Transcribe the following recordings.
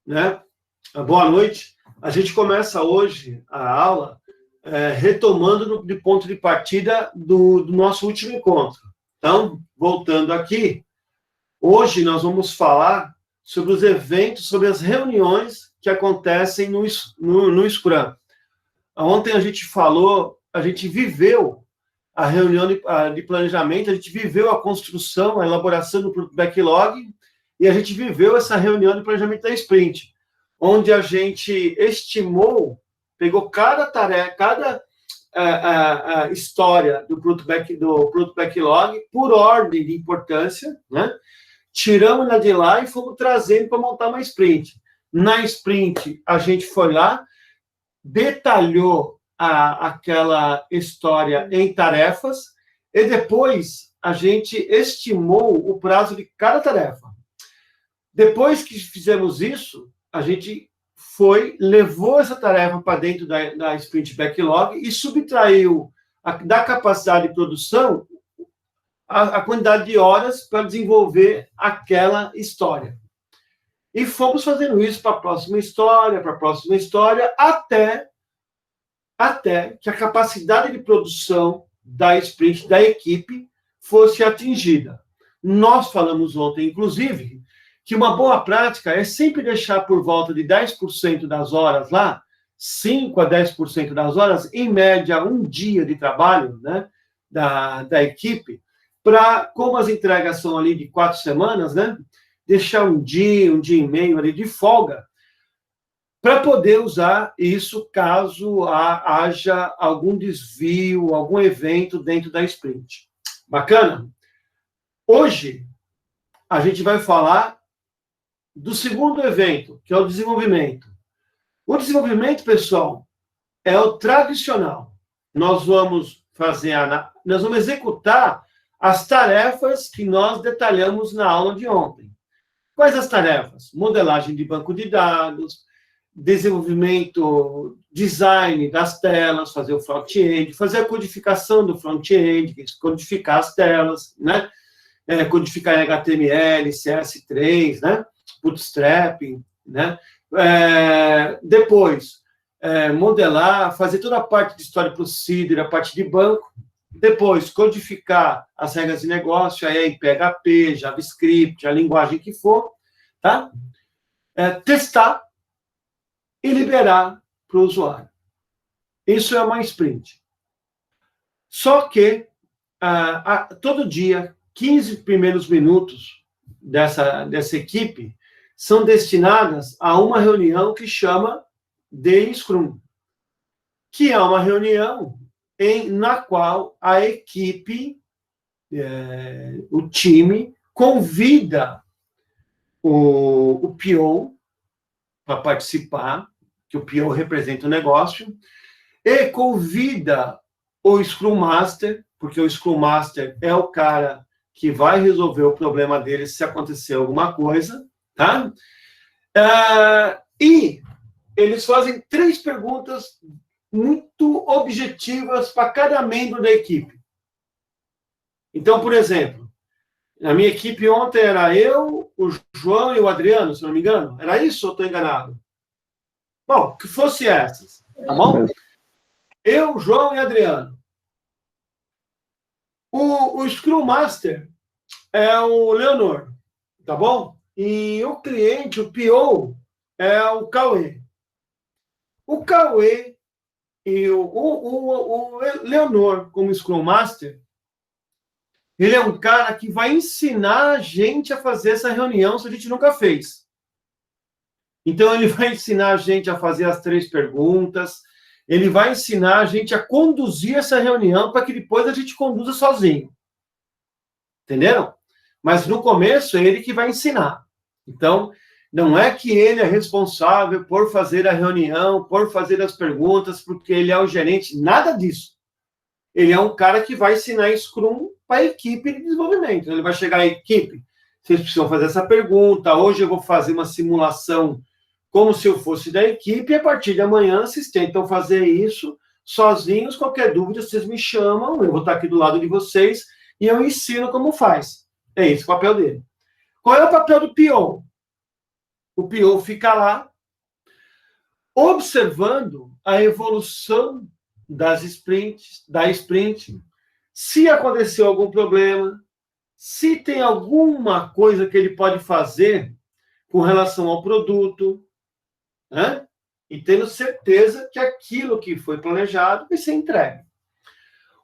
né? Boa noite. A gente começa hoje a aula retomando de ponto de partida do nosso último encontro. Então, voltando aqui, hoje nós vamos falar sobre os eventos, sobre as reuniões que acontecem no Scrum. Ontem a gente viveu a reunião de planejamento, a gente viveu a construção, a elaboração do backlog, e a gente viveu essa reunião de planejamento da sprint, onde a gente estimou, pegou cada tarefa, cada história do produto backlog por ordem de importância, né? Tiramos ela de lá e fomos trazendo para montar uma sprint. Na sprint, a gente foi lá, detalhou aquela história em tarefas e depois a gente estimou o prazo de cada tarefa. Depois que fizemos isso, a gente levou essa tarefa para dentro da sprint backlog e subtraiu da capacidade de produção a quantidade de horas para desenvolver aquela história. E fomos fazendo isso para a próxima história, até que a capacidade de produção da sprint, da equipe, fosse atingida. Nós falamos ontem, inclusive, que uma boa prática é sempre deixar por volta de 10% das horas lá, 5 a 10% das horas, em média, um dia de trabalho, né, da equipe, para, como as entregas são ali de 4 semanas, né, deixar um dia e meio ali de folga, para poder usar isso caso haja algum desvio, algum evento dentro da sprint. Bacana? Hoje, a gente vai falar do segundo evento, que é o desenvolvimento. O desenvolvimento, pessoal, é o tradicional. Nós vamos executar as tarefas que nós detalhamos na aula de ontem. Quais as tarefas? Modelagem de banco de dados, desenvolvimento, design das telas, fazer o front-end, fazer a codificação do front-end, codificar as telas, né? Codificar em HTML, CS3, né? Bootstrapping, né? Depois, modelar, fazer toda a parte de Story Procedure, a parte de banco. Depois, codificar as regras de negócio, aí em PHP, JavaScript, a linguagem que for, tá? Testar e liberar para o usuário. Isso é uma sprint. Só que, todo dia, 15 primeiros minutos dessa equipe são destinadas a uma reunião que chama de Scrum, que é uma reunião na qual a equipe, o time, convida o PO para participar, que o PO representa o negócio, e convida o Scrum Master, porque o Scrum Master é o cara que vai resolver o problema dele se acontecer alguma coisa, tá? E eles fazem 3 perguntas muito objetivas para cada membro da equipe. Então, por exemplo, na minha equipe ontem era eu, o João e o Adriano, se não me engano. Era isso ou estou enganado? Bom, que fosse essas, tá bom? Eu, João e Adriano. O Scrum Master é o Leonor, tá bom? E o cliente, o PO, é o Cauê. O Cauê e o Leonor, como Scrum Master, ele é um cara que vai ensinar a gente a fazer essa reunião se a gente nunca fez. Então, ele vai ensinar a gente a fazer as 3 perguntas, ele vai ensinar a gente a conduzir essa reunião para que depois a gente conduza sozinho. Entenderam? Mas, no começo, é ele que vai ensinar. Então, não é que ele é responsável por fazer a reunião, por fazer as perguntas, porque ele é o gerente, nada disso. Ele é um cara que vai ensinar Scrum para a equipe de desenvolvimento. Ele vai chegar à equipe, vocês precisam fazer essa pergunta, hoje eu vou fazer uma simulação como se eu fosse da equipe, e a partir de amanhã vocês tentam fazer isso sozinhos, qualquer dúvida vocês me chamam, eu vou estar aqui do lado de vocês, e eu ensino como faz. É esse o papel dele. Qual é o papel do PO? O PO fica lá, observando a evolução da sprint, se aconteceu algum problema, se tem alguma coisa que ele pode fazer com relação ao produto, né? E tendo certeza que aquilo que foi planejado vai ser entregue.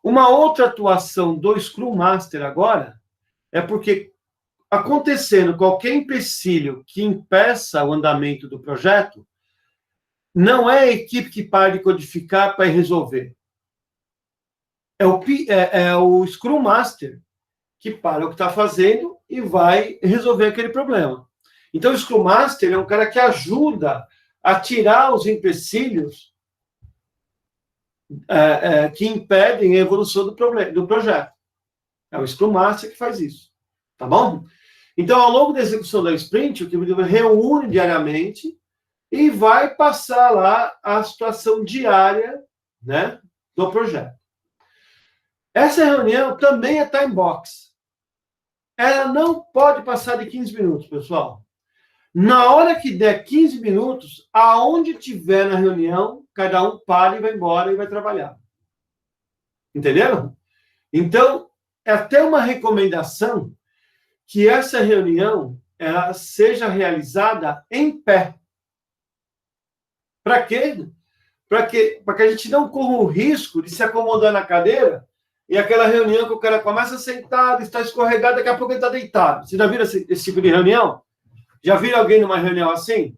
Uma outra atuação do Scrum Master agora é porque, acontecendo qualquer empecilho que impeça o andamento do projeto, não é a equipe que para de codificar para resolver. É o Scrum Master que para o que está fazendo e vai resolver aquele problema. Então, o Scrum Master é um cara que ajuda a tirar os empecilhos que impedem a evolução do projeto. É o Scrum Master que faz isso. Tá bom? Então, ao longo da execução da sprint, o time reúne diariamente e vai passar lá a situação diária, né, do projeto. Essa reunião também é time box. Ela não pode passar de 15 minutos, pessoal. Na hora que der 15 minutos, aonde tiver na reunião, cada um para e vai embora e vai trabalhar. Entenderam? Então, é até uma recomendação que essa reunião ela seja realizada em pé. Para quê? Para que a gente não corra o risco de se acomodar na cadeira e aquela reunião que o cara começa sentado, está escorregado, daqui a pouco ele está deitado. Você já viram esse tipo de reunião? Já viram alguém numa reunião assim?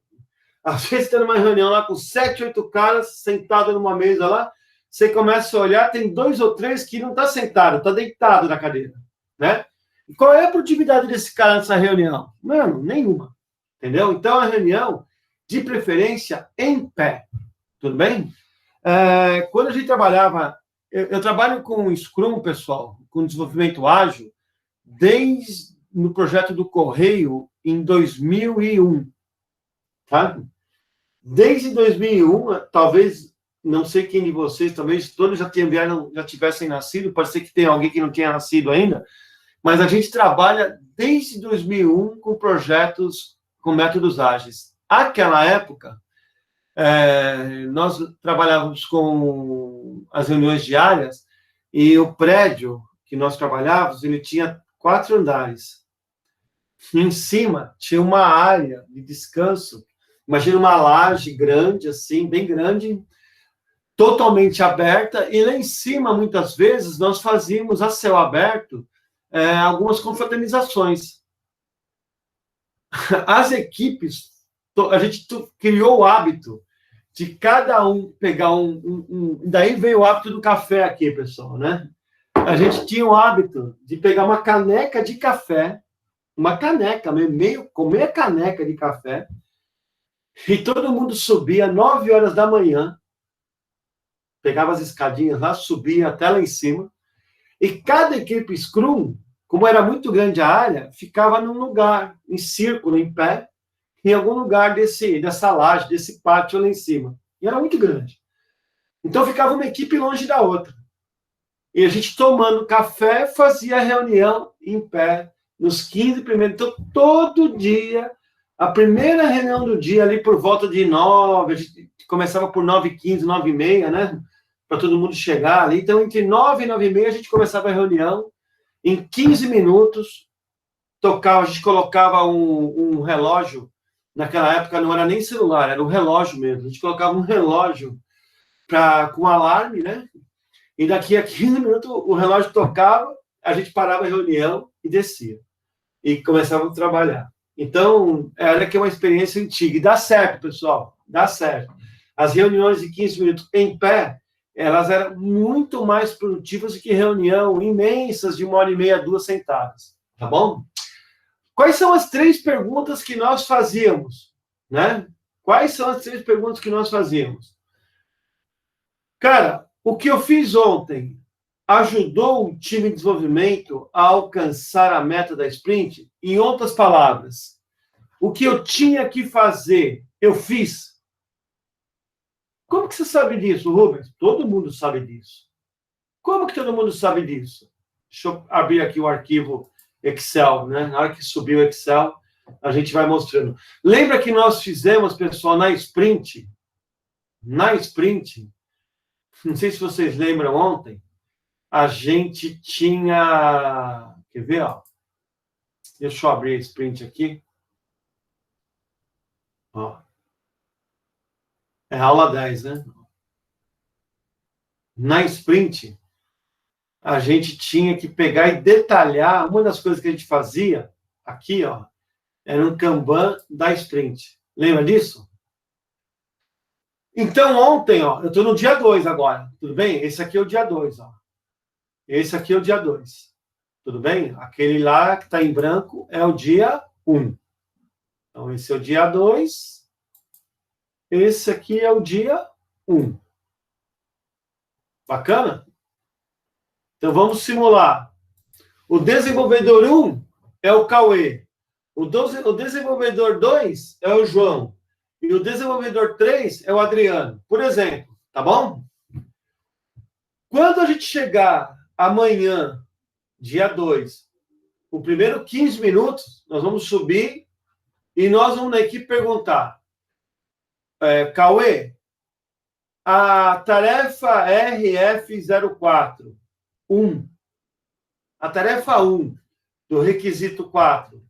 Às vezes está numa reunião lá com 7, 8 caras sentados numa mesa lá, você começa a olhar, tem 2 ou 3 que não está sentado, está deitado na cadeira, né? E qual é a produtividade desse cara nessa reunião? Mano, nenhuma. Entendeu? Então, a reunião, de preferência, em pé. Tudo bem? Quando a gente trabalhava... Eu trabalho com Scrum, pessoal, com desenvolvimento ágil, desde no projeto do Correio, em 2001. Tá? Desde 2001, talvez, não sei quem de vocês, talvez todos já tivessem nascido, pode ser que tenha alguém que não tenha nascido ainda, mas a gente trabalha desde 2001 com projetos com métodos ágeis. Aquela época, nós trabalhávamos com as reuniões diárias e o prédio que nós trabalhávamos, ele tinha 4 andares. Em cima tinha uma área de descanso. Imagina uma laje grande, assim, bem grande, totalmente aberta, e lá em cima, muitas vezes, nós fazíamos a céu aberto algumas confraternizações. As equipes, a gente criou o hábito de cada um pegar daí veio o hábito do café aqui, pessoal, né? A gente tinha o hábito de pegar uma caneca de café, uma caneca, comer a caneca de café, e todo mundo subia às 9 horas da manhã, pegava as escadinhas lá, subia até lá em cima, e cada equipe Scrum, como era muito grande a área, ficava num lugar, em círculo, em pé, em algum lugar dessa laje, desse pátio lá em cima. E era muito grande. Então ficava uma equipe longe da outra. E a gente tomando café, fazia reunião em pé, nos 15 primeiros. Então, todo dia, a primeira reunião do dia, ali por volta de 9, a gente começava por 9h15, 9h30, né? Para todo mundo chegar ali. Então, entre 9 e 9h30, a gente começava a reunião. Em 15 minutos, a gente colocava um relógio. Naquela época não era nem celular, era um relógio mesmo. A gente colocava um relógio com alarme, né? E daqui a 15 minutos o relógio tocava, a gente parava a reunião e descia. E começava a trabalhar. Então, era que é uma experiência antiga. E dá certo, pessoal, dá certo. As reuniões de 15 minutos em pé, elas eram muito mais produtivas do que reunião imensas de 1h30, 2 sentadas. Tá bom? Quais são as 3 perguntas que nós fazíamos? Né? Quais são as 3 perguntas que nós fazíamos? Cara, o que eu fiz ontem ajudou o time de desenvolvimento a alcançar a meta da sprint? Em outras palavras, o que eu tinha que fazer, eu fiz. Como que você sabe disso, Rubens? Todo mundo sabe disso. Como que todo mundo sabe disso? Deixa eu abrir aqui o arquivo Excel, né? Na hora que subiu o Excel, a gente vai mostrando. Lembra que nós fizemos, pessoal, na sprint, não sei se vocês lembram ontem, a gente tinha, quer ver, ó? Deixa eu abrir a sprint aqui. Ó. É aula 10, né? Na sprint, a gente tinha que pegar e detalhar, uma das coisas que a gente fazia, aqui, ó, era um Kanban da sprint. Lembra disso? Então, ontem, ó, eu estou no dia 2 agora, tudo bem? Esse aqui é o dia 2, ó. Esse aqui é o dia 2, tudo bem? Aquele lá que está em branco é o dia 1. Então, esse é o dia 2. Esse aqui é o dia 1. Bacana? Então, vamos simular. O desenvolvedor 1 é o Cauê. O desenvolvedor 2 é o João. E o desenvolvedor 3 é o Adriano. Por exemplo, tá bom? Quando a gente chegar amanhã, dia 2, o primeiro 15 minutos, nós vamos subir e nós vamos na equipe perguntar, Cauê, a tarefa RF04, 1, a tarefa 1 do requisito 4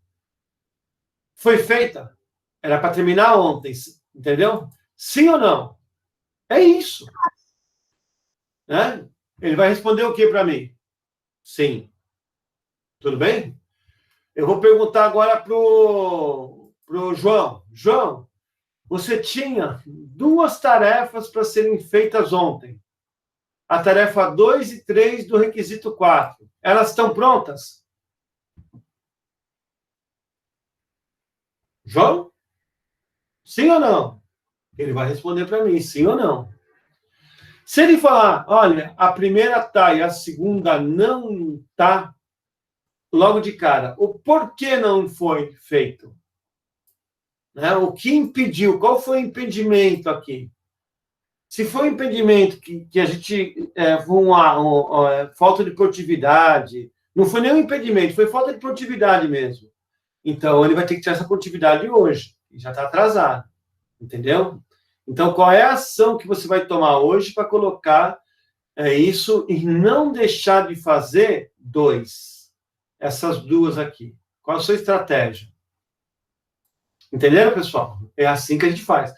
foi feita? Era para terminar ontem, entendeu? Sim ou não? É isso. Né? Ele vai responder o que para mim? Sim. Tudo bem? Eu vou perguntar agora pro João. João, você tinha 2 tarefas para serem feitas ontem. A tarefa 2 e 3 do requisito 4. Elas estão prontas? João? Sim ou não? Ele vai responder para mim, sim ou não. Se ele falar, olha, a primeira está e a segunda não está, logo de cara, o porquê não foi feito? Né? O que impediu? Qual foi o impedimento aqui? Se foi um impedimento que a gente falta de produtividade, não foi nenhum impedimento, foi falta de produtividade mesmo. Então, ele vai ter que ter essa produtividade hoje, já está atrasado, entendeu? Então, qual é a ação que você vai tomar hoje para colocar isso e não deixar de fazer 2? Essas 2 aqui. Qual a sua estratégia? Entenderam, pessoal? É assim que a gente faz.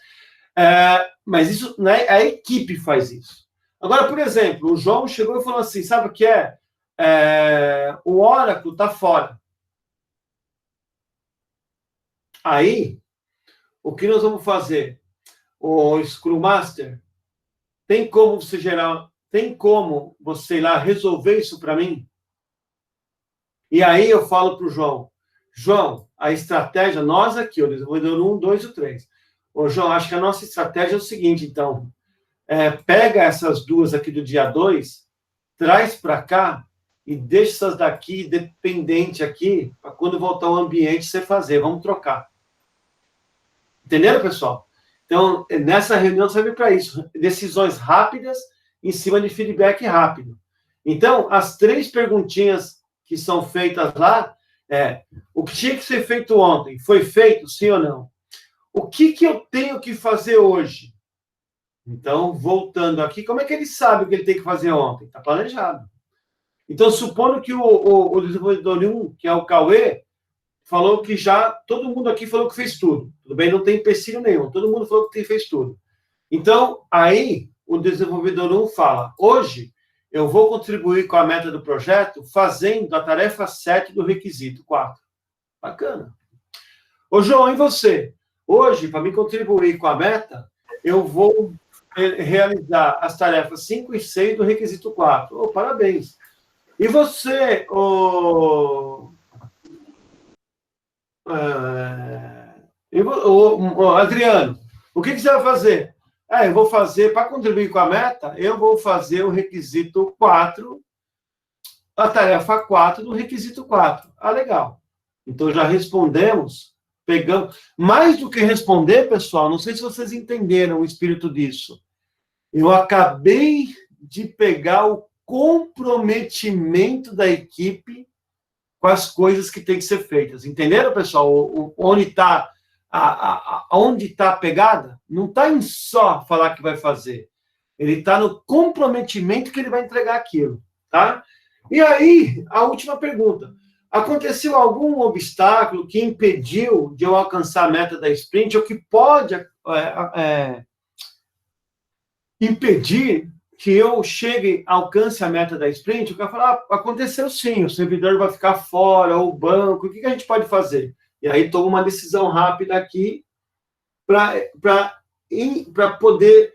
Mas isso, né, a equipe faz isso. Agora, por exemplo, o João chegou e falou assim, sabe o que é? O Oracle está fora. Aí, o que nós vamos fazer? O Scrum Master, tem como você ir lá resolver isso para mim? E aí eu falo para o João, a estratégia, nós aqui, o desenvolvedor 1, 2 e 3. Ô, João, acho que a nossa estratégia é o seguinte, então, pega essas 2 aqui do dia 2, traz para cá e deixa essas daqui dependente aqui, para quando voltar ao ambiente você fazer, vamos trocar. Entenderam, pessoal? Então, nessa reunião serve para isso, decisões rápidas em cima de feedback rápido. Então, as 3 perguntinhas que são feitas lá o que tinha que ser feito ontem, foi feito, sim ou não? O que eu tenho que fazer hoje? Então, voltando aqui, como é que ele sabe o que ele tem que fazer ontem? Está planejado. Então, supondo que o desenvolvedor 1, que é o Cauê, falou que todo mundo aqui falou que fez tudo. Tudo bem, não tem empecilho nenhum. Todo mundo falou que fez tudo. Então, aí, o desenvolvedor 1 fala, hoje, eu vou contribuir com a meta do projeto fazendo a tarefa 7 do requisito 4. Bacana. Ô, João, e você? Hoje, para me contribuir com a meta, eu vou realizar as tarefas 5 e 6 do requisito 4. Oh, parabéns. E você, Adriano, o que você vai fazer? Eu vou fazer, para contribuir com a meta, eu vou fazer o requisito 4, a tarefa 4 do requisito 4. Ah, legal. Então, já respondemos, pegamos. Mais do que responder, pessoal, não sei se vocês entenderam o espírito disso. Eu acabei de pegar o comprometimento da equipe com as coisas que têm que ser feitas. Entenderam, pessoal? Onde está a pegada? Não está em só falar que vai fazer. Ele está no comprometimento que ele vai entregar aquilo, tá? E aí, a última pergunta. Aconteceu algum obstáculo que impediu de eu alcançar a meta da sprint, ou que pode impedir que eu chegue, alcance a meta da sprint? O cara fala, aconteceu sim, o servidor vai ficar fora, ou o banco, o que a gente pode fazer? E aí toma uma decisão rápida aqui para poder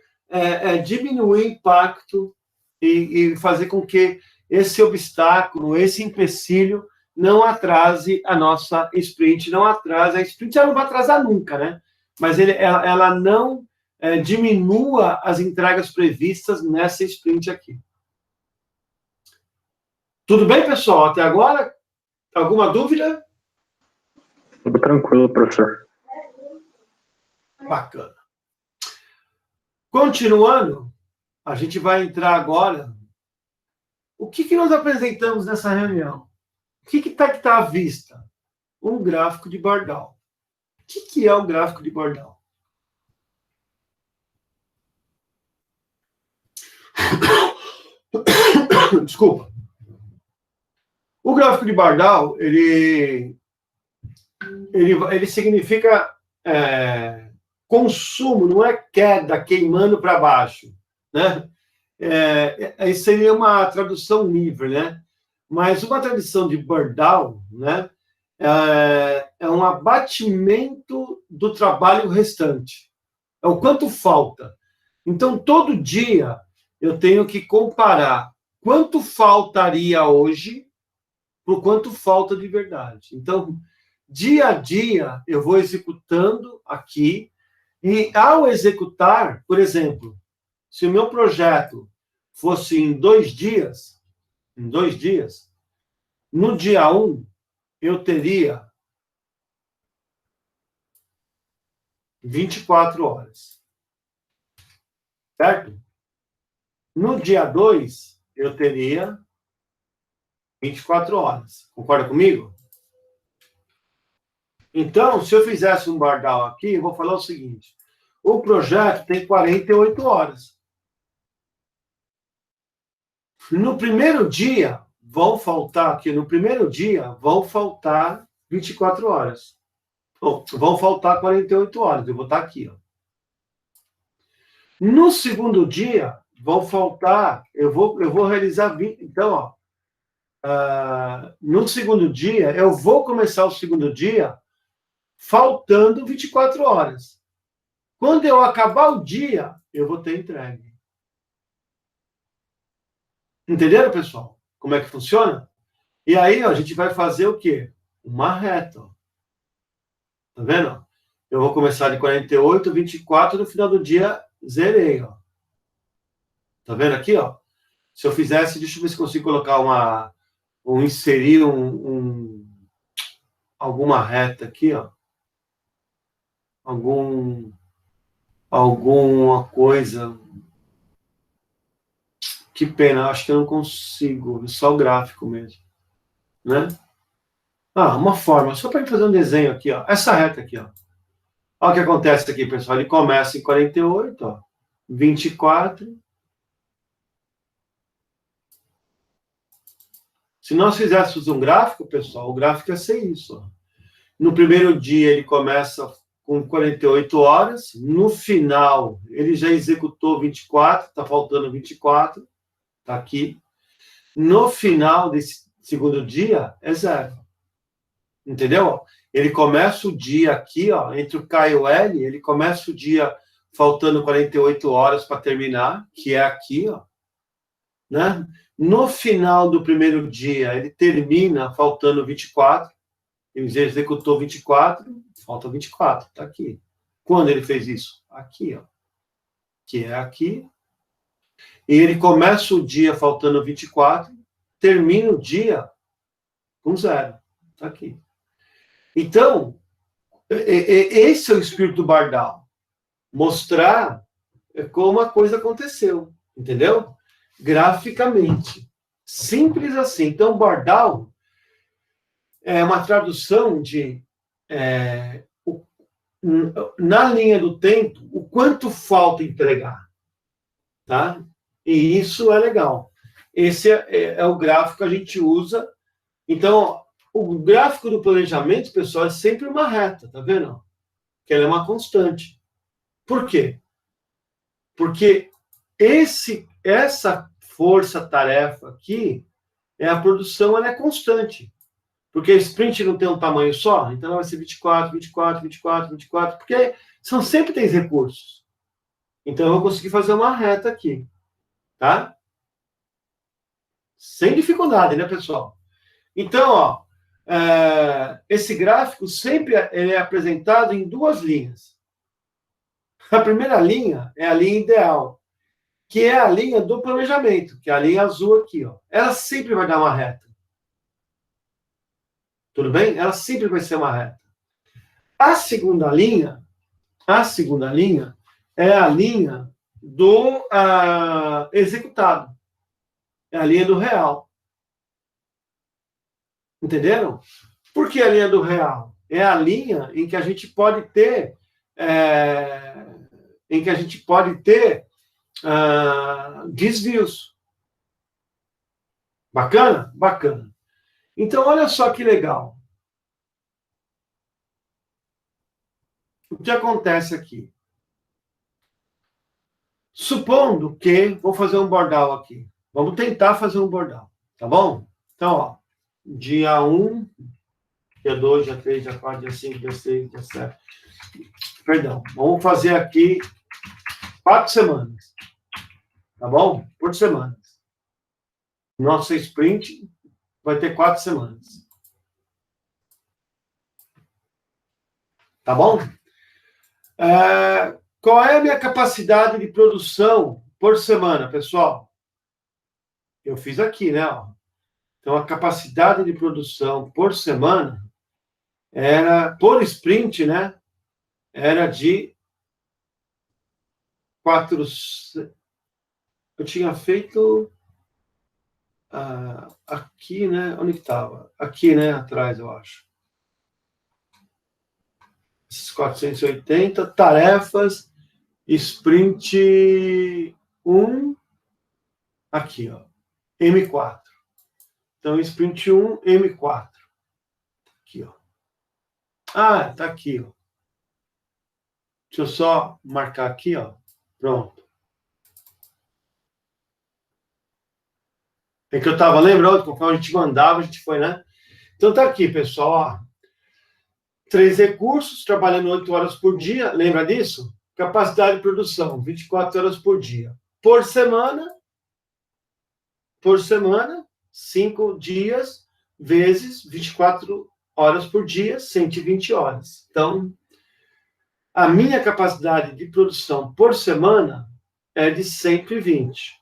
diminuir o impacto e fazer com que esse obstáculo, esse empecilho, não atrase a nossa sprint, não atrase a sprint, ela não vai atrasar nunca, né? Mas ela não diminua as entregas previstas nessa sprint aqui. Tudo bem, pessoal? Até agora? Alguma dúvida? Tudo tranquilo, professor. Bacana. Continuando, a gente vai entrar agora. O que nós apresentamos nessa reunião? O que está à vista? Um gráfico de Bardal. O que é o gráfico de Bardal? Desculpa. O gráfico de Bardal, ele significa consumo, não é queda, queimando para baixo, né? Isso seria uma tradução livre, né? Mas uma tradução de Bardal, né? É um abatimento do trabalho restante. É o quanto falta. Então, todo dia, eu tenho que comparar quanto faltaria hoje por quanto falta de verdade. Então, dia a dia, eu vou executando aqui, e ao executar, por exemplo, se o meu projeto fosse em 2 dias, no dia 1, eu teria 24 horas. Certo? No dia 2, eu teria 24 horas. Concorda comigo? Então, se eu fizesse um Bardal aqui, eu vou falar o seguinte. O projeto tem 48 horas. No primeiro dia, vão faltar 24 horas. Vão faltar 48 horas. Eu vou estar aqui, ó. No segundo dia, vão faltar... Eu vou realizar 20... Então, ó, no segundo dia, eu vou começar o segundo dia faltando 24 horas. Quando eu acabar o dia, eu vou ter entregue. Entenderam, pessoal? Como é que funciona? E aí, ó, a gente vai fazer o quê? Uma reta. Ó. Tá vendo? Eu vou começar de 48, 24, no final do dia, zerei. Ó. Tá vendo aqui? Ó? Se eu fizesse, deixa eu ver se consigo colocar inserir alguma reta aqui, ó. Alguma coisa. Que pena, acho que eu não consigo, só o gráfico mesmo, né? Uma forma, só para fazer um desenho aqui, ó. Essa reta aqui, ó. Olha o que acontece aqui, pessoal. Ele começa em 48, ó. 24. Se nós fizéssemos um gráfico, pessoal, o gráfico ia ser isso, ó. No primeiro dia, ele começa com 48 horas. No final, ele já executou 24, está faltando 24. Está aqui. No final desse segundo dia, é 0. Entendeu? Ele começa o dia aqui, ó, entre o K e o L, ele começa o dia faltando 48 horas para terminar, que é aqui, ó. Né? No final do primeiro dia, ele termina faltando 24. Ele já executou 24, falta 24, tá aqui. Quando ele fez isso? Aqui, ó. Que é aqui. E ele começa o dia faltando 24, termina o dia com 0. Tá aqui. Então, esse é o espírito do Bardal. Mostrar como a coisa aconteceu. Entendeu? Graficamente. Simples assim. Então, Bardal, é uma tradução de na linha do tempo, o quanto falta entregar, tá? E isso é legal. Esse é o gráfico que a gente usa. Então, o gráfico do planejamento, pessoal, é sempre uma reta, tá vendo? Que ela é uma constante. Por quê? Porque essa força-tarefa aqui, a produção ela é constante. Porque a sprint não tem um tamanho só, então ela vai ser 24, 24, 24, 24, porque são sempre tem recursos. Então eu vou conseguir fazer uma reta aqui, tá? Sem dificuldade, né, pessoal? Então, ó, esse gráfico sempre ele é apresentado em duas linhas. A primeira linha é a linha ideal, que é a linha do planejamento, que é a linha azul aqui, ó. Ela sempre vai dar uma reta. Tudo bem? Ela sempre vai ser uma reta. A segunda linha é a linha do executado. É a linha do real. Entenderam? Por que a linha do real? É a linha em que a gente pode ter desvios. Bacana? Bacana. Então, olha só que legal. O que acontece aqui? Supondo que... Vou fazer um bordal aqui. Vamos tentar fazer um bordal. Tá bom? Então, ó. Dia 1, dia 2, dia 3, dia 4, dia 5, dia 6, dia 7. Perdão. Vamos fazer aqui 4 semanas. Tá bom? Por semana. Nossa sprint vai ter 4 semanas. Tá bom? Qual é a minha capacidade de produção por semana, pessoal? Eu fiz aqui, né? Ó. Então, a capacidade de produção por semana era, por sprint, né? Era de 4... Eu tinha feito aqui, né? Onde que estava? Aqui, né? Atrás, eu acho. Esses 480 tarefas, sprint 1, aqui, ó, M4. Então, sprint 1, M4. Aqui, ó. Tá aqui, ó. Deixa eu só marcar aqui, ó. Pronto. É que eu estava lembrando, conforme a gente mandava, a gente foi, né? Então, tá aqui, pessoal, ó. 3 recursos, trabalhando 8 horas por dia, lembra disso? Capacidade de produção, 24 horas por dia. Por semana, 5 dias, vezes 24 horas por dia, 120 horas. Então, a minha capacidade de produção por semana é de 120.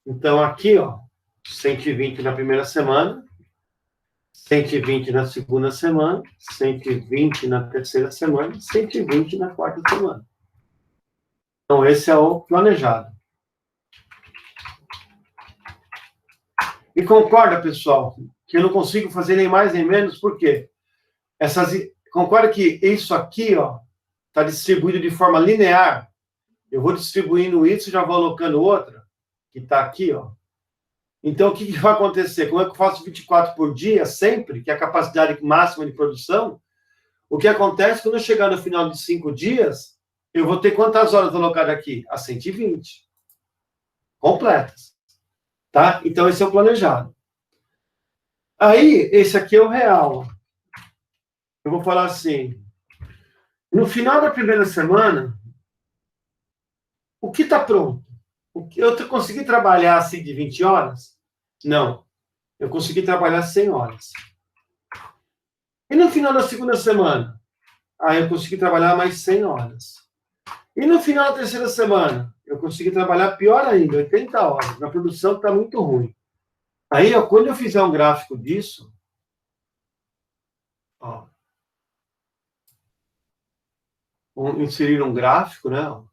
Então, aqui, ó, 120 na primeira semana, 120 na segunda semana, 120 na terceira semana, 120 na quarta semana. Então, esse é o planejado. E concorda, pessoal, que eu não consigo fazer nem mais nem menos, por quê? Concorda que isso aqui, ó, está distribuído de forma linear? Eu vou distribuindo isso e já vou alocando outra, que está aqui, ó. Então, o que vai acontecer? Como é que eu faço 24 por dia, sempre, que é a capacidade máxima de produção? O que acontece quando eu chegar no final de 5 dias, eu vou ter quantas horas alocadas aqui? As 120. Completas. Tá? Então, esse é o planejado. Aí, esse aqui é o real. Eu vou falar assim, no final da primeira semana, o que está pronto? Eu consegui trabalhar assim de 20 horas? Não. Eu consegui trabalhar 100 horas. E no final da segunda semana? Eu consegui trabalhar mais 100 horas. E no final da terceira semana? Eu consegui trabalhar pior ainda, 80 horas. Na produção está muito ruim. Aí, ó, quando eu fizer um gráfico disso, ó, vamos inserir um gráfico, né? Ó,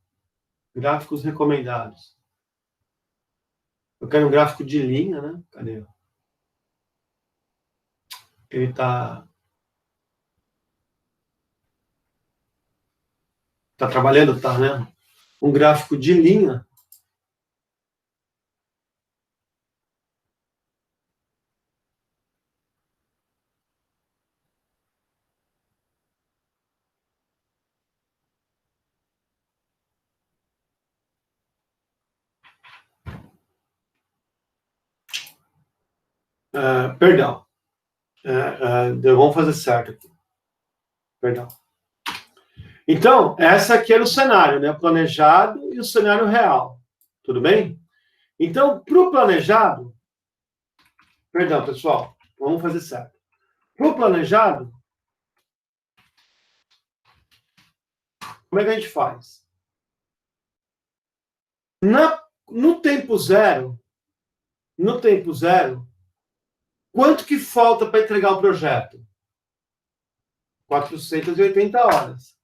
gráficos recomendados. Eu quero um gráfico de linha, né? Cadê? Ele está trabalhando, tá, né? Um gráfico de linha. Perdão. Vamos fazer certo aqui. Perdão. Então, essa aqui era o cenário, né? O planejado e o cenário real. Tudo bem? Então, para o planejado... Perdão, pessoal. Vamos fazer certo. Para o planejado, como é que a gente faz? No tempo zero, quanto que falta para entregar o projeto? 480 horas.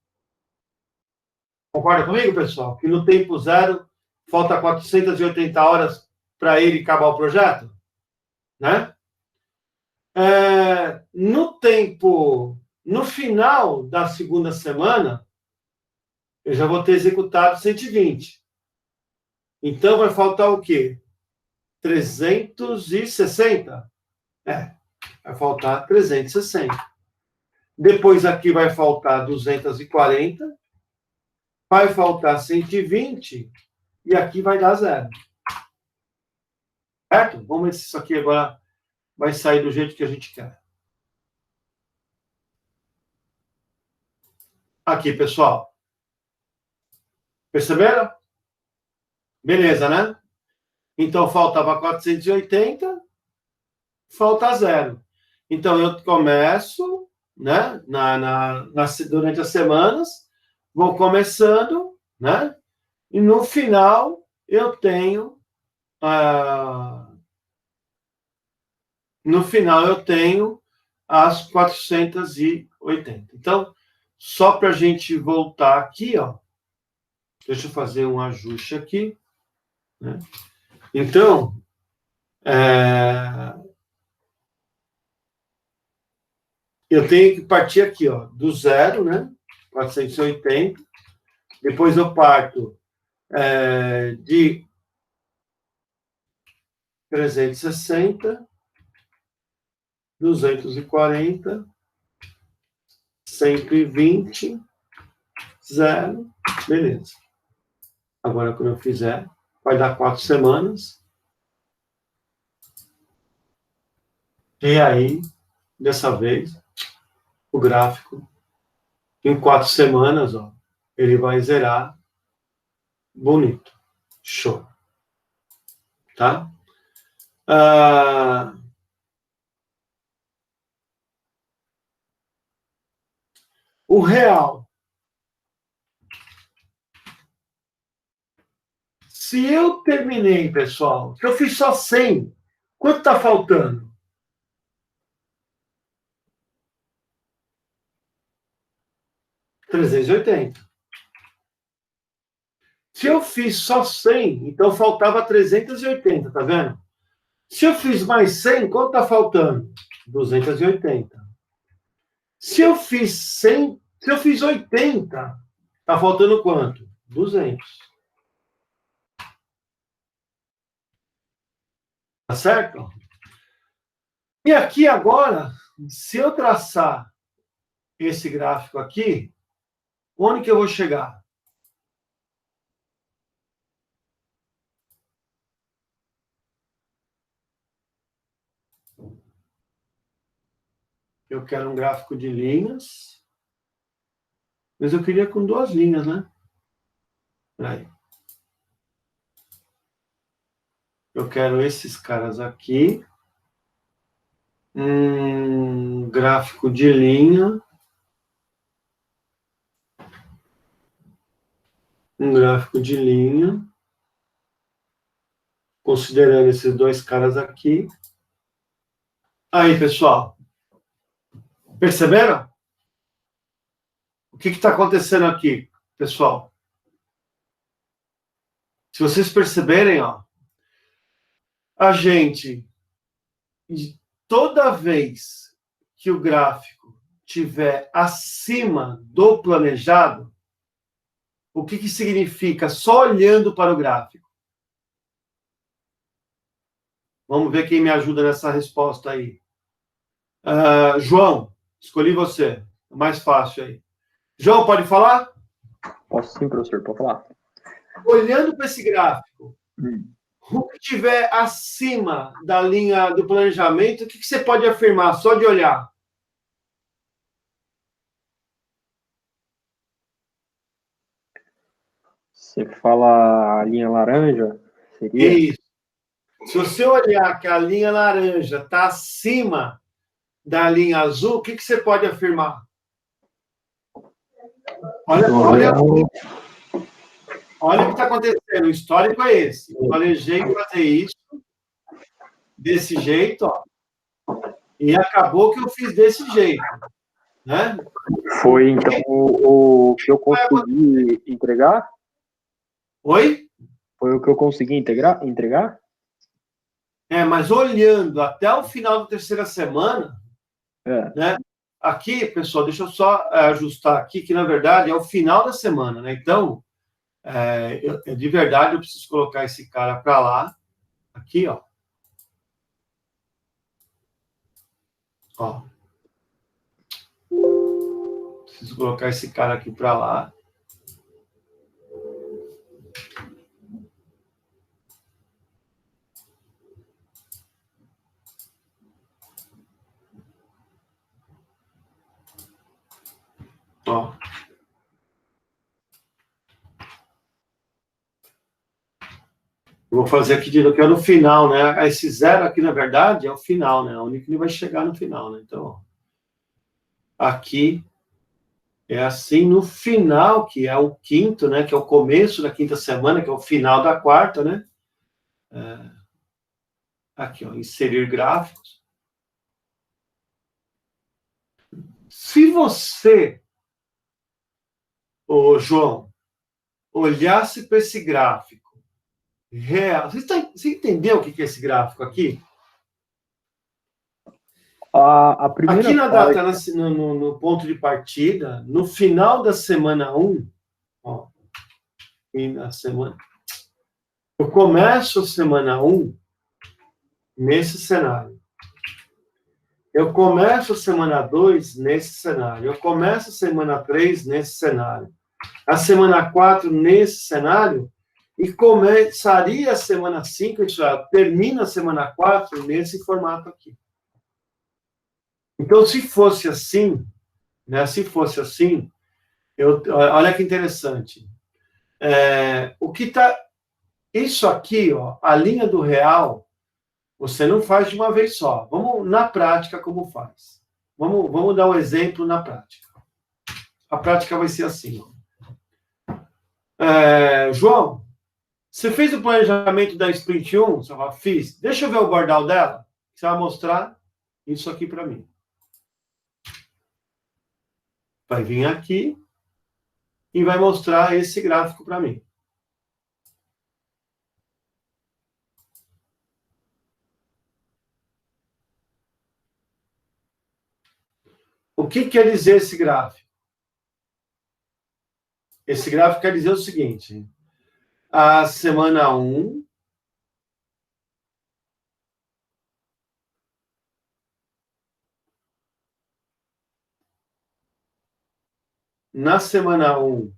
Concorda comigo, pessoal? Que no tempo zero, falta 480 horas para ele acabar o projeto? Né? No final da segunda semana, eu já vou ter executado 120. Então, vai faltar o quê? 360? Vai faltar 360. Depois aqui vai faltar 240. Vai faltar 120. E aqui vai dar zero. Certo? Vamos ver se isso aqui agora vai sair do jeito que a gente quer. Aqui, pessoal. Perceberam? Beleza, né? Então, faltava 480, falta zero. Então, eu começo, né, durante as semanas, vou começando, né? E no final, eu tenho... as 480. Então, só para a gente voltar aqui, ó. Deixa eu fazer um ajuste aqui. Né? Então, eu tenho que partir aqui, ó, do zero, né? 480. Depois eu parto de 360, 240, 120, zero. Beleza. Agora, quando eu fizer, vai dar 4 semanas. E aí, dessa vez, o gráfico, em 4 semanas, ó, ele vai zerar bonito. Show. Tá? O real. Se eu terminei, pessoal, se eu fiz só 100, quanto está faltando? $380. Se eu fiz só 100, então faltava 380, tá vendo? Se eu fiz mais 100, quanto está faltando? 280. Se eu fiz 100, se eu fiz 80, está faltando quanto? 200. Tá certo? E aqui agora, se eu traçar esse gráfico aqui, onde que eu vou chegar? Eu quero um gráfico de linhas, mas eu queria com 2 linhas, né? Peraí. Eu quero esses caras aqui. Gráfico de linha. Um gráfico de linha. Considerando esses 2 caras aqui. Aí, pessoal. Perceberam? O que está acontecendo aqui, pessoal? Se vocês perceberem, ó, a gente, toda vez que o gráfico estiver acima do planejado, o que significa só olhando para o gráfico? Vamos ver quem me ajuda nessa resposta aí. João, escolhi você. Mais fácil aí. João, pode falar? Posso sim, professor, pode falar. Olhando para esse gráfico, o que estiver acima da linha do planejamento, o que você pode afirmar só de olhar? Você fala a linha laranja? Seria? Isso. Se você olhar que a linha laranja está acima da linha azul, o que você pode afirmar? Olha o que está acontecendo. O histórico é esse. Eu planejei fazer isso desse jeito, ó, e acabou que eu fiz desse jeito, né? Foi, então, o que eu consegui entregar? Oi? Foi o que eu consegui entregar? Mas olhando até o final da terceira semana, né? Aqui, pessoal, deixa eu só ajustar aqui, que na verdade é o final da semana, né? Então, de verdade, eu preciso colocar esse cara para lá, aqui, ó. Ó. Preciso colocar esse cara aqui para lá. Ó. Eu vou fazer aqui de novo, que é no final, né? Esse zero aqui, na verdade, é o final, né? O único que vai chegar no final, né? Então, ó. Aqui é assim no final, que é o quinto, né? Que é o começo da quinta semana, que é o final da quarta, né? Aqui, ó, inserir gráficos. Se você, ô João, olhasse para esse gráfico real, você entendeu o que é esse gráfico aqui? A primeira aqui na parte... data, no ponto de partida, no final da semana 1, ó, na semana, eu começo a semana 1 nesse cenário. Eu começo a semana 2 nesse cenário. Eu começo a semana 3 nesse cenário. A semana 4 nesse cenário. E começaria a semana 5, termina a semana 4 nesse formato aqui. Então, se fosse assim, né? Se fosse assim, olha que interessante. O que está... Isso aqui, ó, a linha do real, você não faz de uma vez só. Vamos na prática como faz. Vamos dar um exemplo na prática. A prática vai ser assim. João, você fez o planejamento da Sprint 1? Você fala, fiz. Deixa eu ver o bordal dela. Você vai mostrar isso aqui para mim. Vai vir aqui e vai mostrar esse gráfico para mim. O que quer dizer esse gráfico? Esse gráfico quer dizer o seguinte: a semana 1, na semana 1,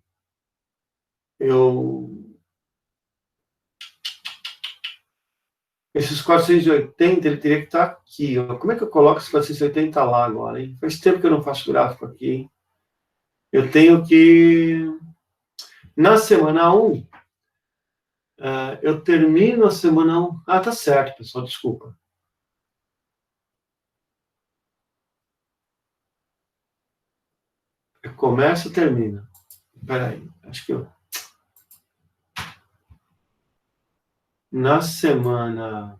esses 480, ele teria que estar aqui. Ó. Como é que eu coloco esses 480 lá agora, hein? Faz tempo que eu não faço gráfico aqui, hein? Eu tenho que... Na semana 1, eu termino a semana 1... Ah, tá certo, pessoal, desculpa. Eu começo e termino. Espera aí, acho que eu... Na semana...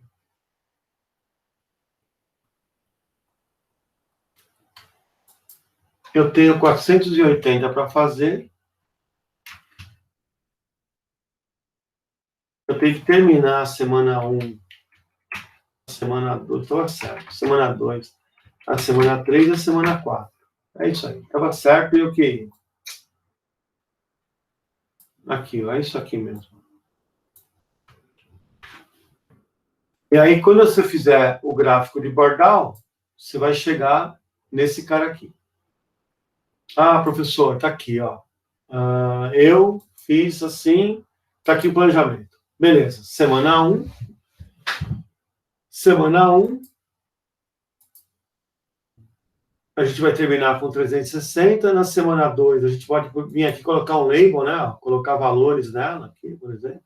Eu tenho 480 para fazer. Eu tenho que terminar a semana 1, a semana 2, estou certo, semana 2. a semana 3 e a semana 4. É isso aí. Estava certo e ok. Aqui, ó, é isso aqui mesmo. E aí, quando você fizer o gráfico de Bordal, você vai chegar nesse cara aqui. Ah, professor, tá aqui, ó. Eu fiz assim, tá aqui o planejamento. Beleza, semana 1. Semana 1, a gente vai terminar com 360. Na semana 2, a gente pode vir aqui colocar um label, né? Colocar valores nela aqui, por exemplo.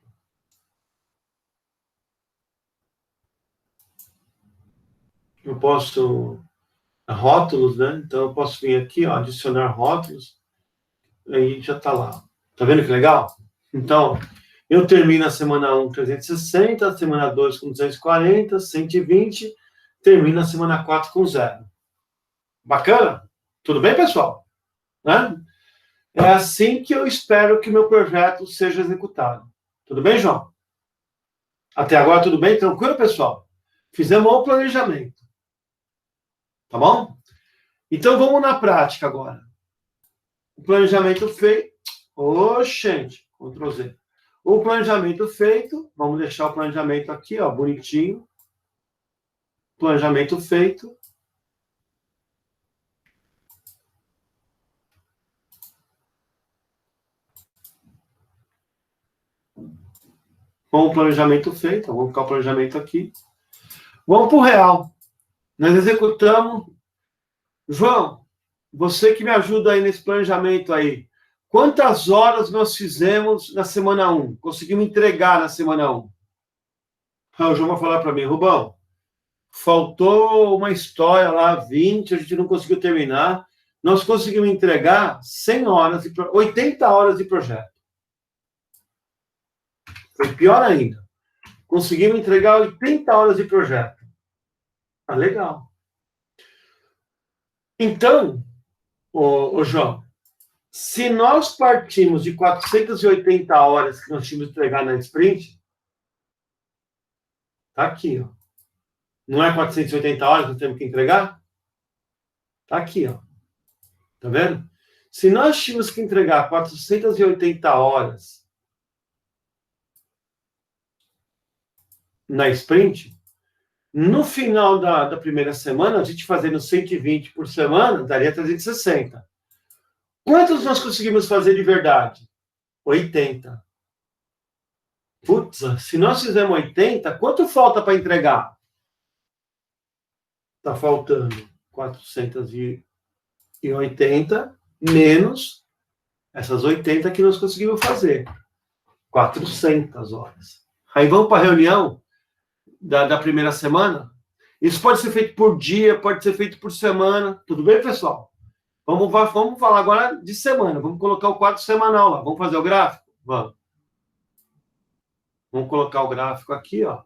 Eu posso rótulos, né? Então eu posso vir aqui, ó, adicionar rótulos, aí já está lá. Tá vendo que legal? Então, eu termino a semana 1 com 360, a semana 2 com 240, 120, termino a semana 4 com 0. Bacana? Tudo bem, pessoal? Né? É assim que eu espero que o meu projeto seja executado. Tudo bem, João? Até agora tudo bem? Tranquilo, pessoal? Fizemos o planejamento. Tá bom? Então vamos na prática agora. O planejamento feito. Oxente, Ctrl Z. O planejamento feito. Vamos deixar o planejamento aqui, ó, bonitinho. Planejamento feito. Com o planejamento feito. Vamos colocar o planejamento aqui. Vamos para o real. Nós executamos. João, você que me ajuda aí nesse planejamento aí. Quantas horas nós fizemos na semana 1? Conseguimos entregar na semana 1? O João vai falar para mim, Rubão, faltou uma história lá, 20, a gente não conseguiu terminar. Nós conseguimos entregar 100 horas, 80 horas de projeto. Foi pior ainda. Conseguimos entregar 80 horas de projeto. Ah, legal. Então, ô João, se nós partimos de 480 horas que nós tínhamos que entregar na sprint, tá aqui, ó. Não é 480 horas que nós temos que entregar? Tá aqui, ó. Tá vendo? Se nós tínhamos que entregar 480 horas na sprint, no final da primeira semana, a gente fazendo 120 por semana, daria 360. Quantos nós conseguimos fazer de verdade? 80. Putz, se nós fizermos 80, quanto falta para entregar? Está faltando 480 menos essas 80 que nós conseguimos fazer. 400 horas. Aí vamos para a reunião da primeira semana. Isso pode ser feito por dia, pode ser feito por semana. Tudo bem, pessoal? Vamos falar agora de semana. Vamos colocar o quadro semanal lá. Vamos fazer o gráfico? Vamos. Vamos colocar o gráfico aqui, ó.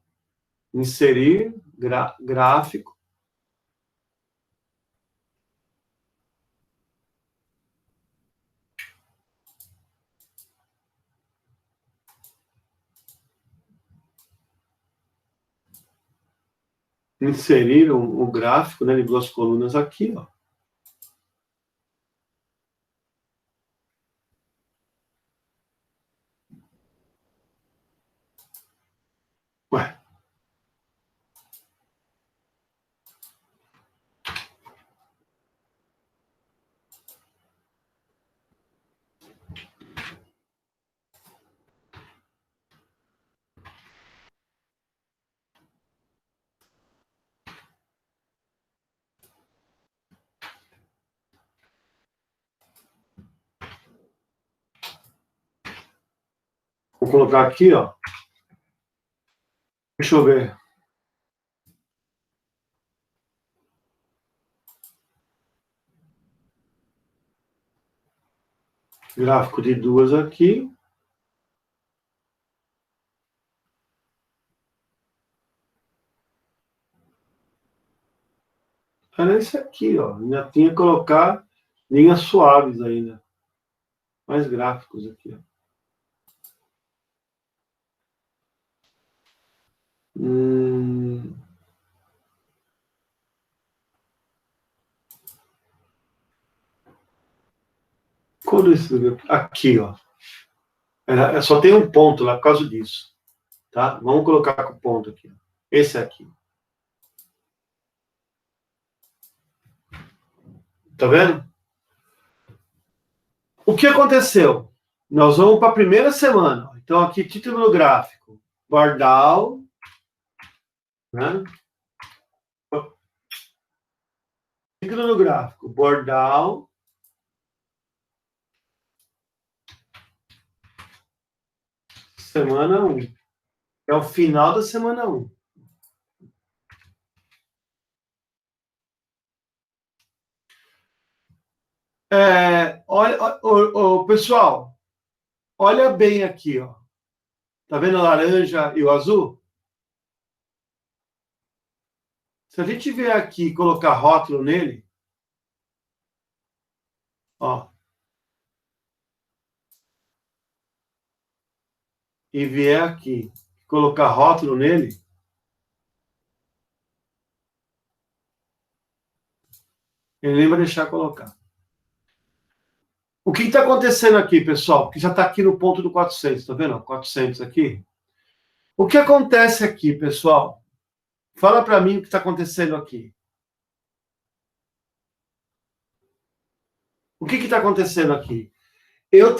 Inserir gráfico. Inserir o gráfico, né, de duas colunas aqui, ó. Ué. Vou colocar aqui, ó. Deixa eu ver. Gráfico de duas aqui. Era esse aqui, ó. Ainda tinha que colocar linhas suaves ainda. Mais gráficos aqui, ó. Quando isso... Aqui, ó. Só tem um ponto lá por causa disso. Tá? Vamos colocar com o ponto aqui. Esse aqui. Tá vendo? O que aconteceu? Nós vamos para a primeira semana. Então, aqui, título no gráfico. Bordal. Né? Título no gráfico. Bordal. Semana 1. É o final da semana 1. Pessoal, olha bem aqui, ó. Tá vendo a laranja e o azul? Se a gente vier aqui e colocar rótulo nele, ó, e vier aqui colocar rótulo nele, ele nem vai deixar colocar. O que está acontecendo aqui, pessoal? Porque já está aqui no ponto do 400, tá vendo? 400 aqui. O que acontece aqui, pessoal? Fala para mim o que está acontecendo aqui. O que está acontecendo aqui? Eu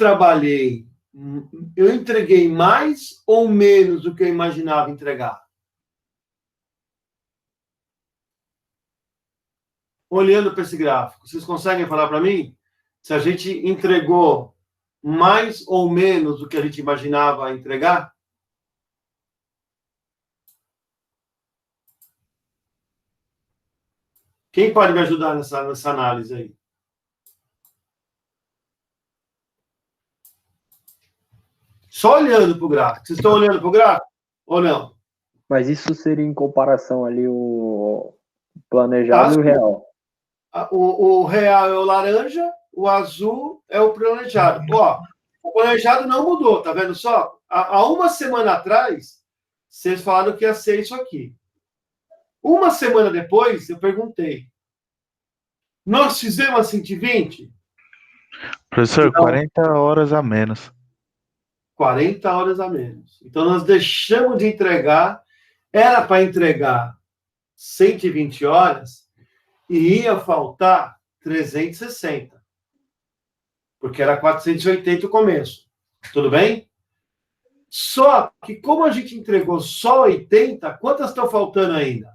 entreguei mais ou menos do que eu imaginava entregar? Olhando para esse gráfico, vocês conseguem falar para mim se a gente entregou mais ou menos do que a gente imaginava entregar? Quem pode me ajudar nessa análise aí? Só olhando para o gráfico. Vocês estão olhando para o gráfico ou não? Mas isso seria em comparação ali o planejado e o real. O real é o laranja, o azul é o planejado. Ó, o planejado não mudou, tá vendo só? Há uma semana atrás, vocês falaram que ia ser isso aqui. Uma semana depois, eu perguntei. Nós fizemos a 120? Professor, não. 40 horas a menos. 40 horas a menos. Então, nós deixamos de entregar. Era para entregar 120 horas e ia faltar 360. Porque era 480 o começo. Tudo bem? Só que como a gente entregou só 80, quantas estão faltando ainda?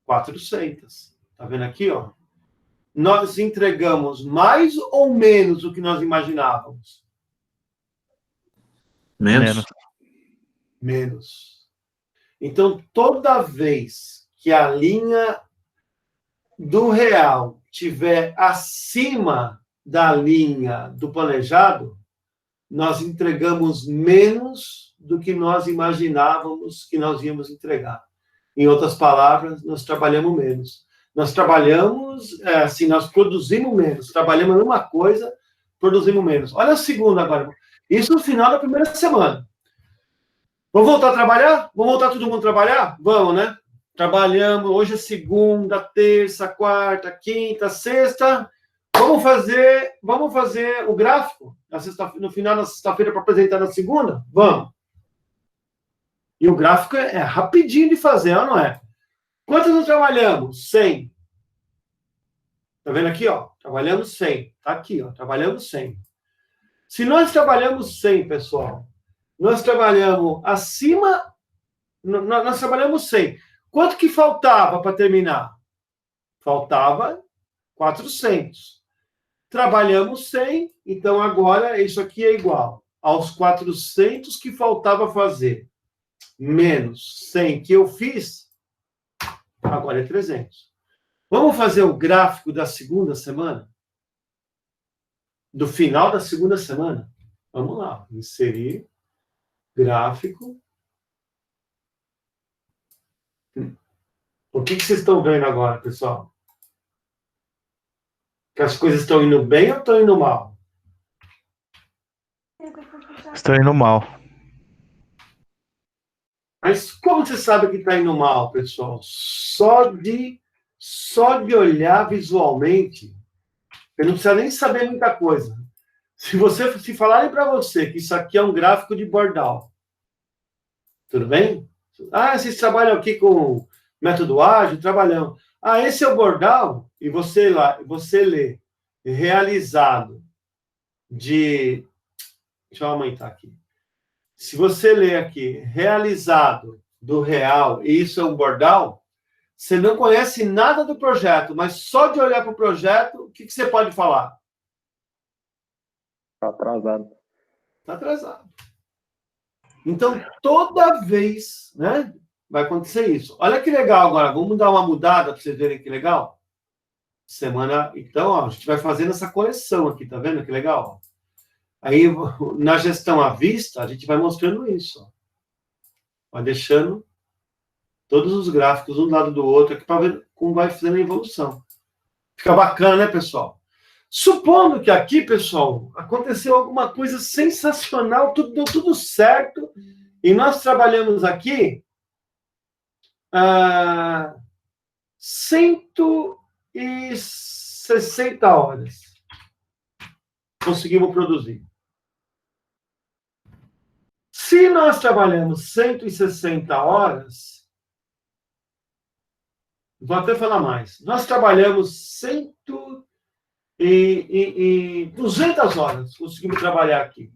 400. Tá vendo aqui, ó? Nós entregamos mais ou menos do que nós imaginávamos? Menos. Então, toda vez que a linha do real tiver acima da linha do planejado, nós entregamos menos do que nós imaginávamos que nós íamos entregar. Em outras palavras, nós trabalhamos menos. Nós trabalhamos, nós produzimos menos. Trabalhamos a mesma coisa, produzimos menos. Olha a segunda agora. Isso no final da primeira semana. Vamos voltar a trabalhar? Vamos voltar todo mundo a trabalhar? Vamos, né? Trabalhamos, hoje é segunda, terça, quarta, quinta, sexta. Vamos fazer o gráfico no final da sexta-feira para apresentar na segunda? Vamos. E o gráfico é rapidinho de fazer, não é? Quantos nós trabalhamos? 100. Tá vendo aqui, ó? Trabalhamos 100. Tá aqui, ó. Trabalhamos 100. Se nós trabalhamos 100, pessoal, nós trabalhamos acima... Nós trabalhamos 100. Quanto que faltava para terminar? Faltava 400. Trabalhamos 100, então agora isso aqui é igual aos 400 que faltava fazer, menos 100 que eu fiz, agora é 300. Vamos fazer o gráfico da segunda semana? Do final da segunda semana? Vamos lá, inserir gráfico. O que vocês estão vendo agora, pessoal? Que as coisas estão indo bem ou estão indo mal? Estão indo mal. Mas como você sabe que está indo mal, pessoal? Só de olhar visualmente, você não precisa nem saber muita coisa. Se falarem para você que isso aqui é um gráfico de Bordal, tudo bem? Ah, vocês trabalham aqui com método ágil? Trabalhamos. Ah, esse é o Bordal? E você lê realizado de... Deixa eu aumentar aqui. Se você ler aqui, realizado do real, e isso é um Bordal, você não conhece nada do projeto, mas só de olhar para o projeto, o que você pode falar? Tá atrasado. Está atrasado. Então, toda vez, né, vai acontecer isso. Olha que legal agora, vamos dar uma mudada para vocês verem que legal? Então, ó, a gente vai fazendo essa coleção aqui, tá vendo que legal? Aí, na gestão à vista, a gente vai mostrando isso. Ó. Vai deixando todos os gráficos um do lado do outro aqui para ver como vai fazendo a evolução. Fica bacana, né, pessoal? Supondo que aqui, pessoal, aconteceu alguma coisa sensacional, deu tudo certo, e nós trabalhamos aqui 160 horas. Conseguimos produzir. Se nós trabalhamos 160 horas, vou até falar mais, nós trabalhamos 200 horas, conseguimos trabalhar aqui.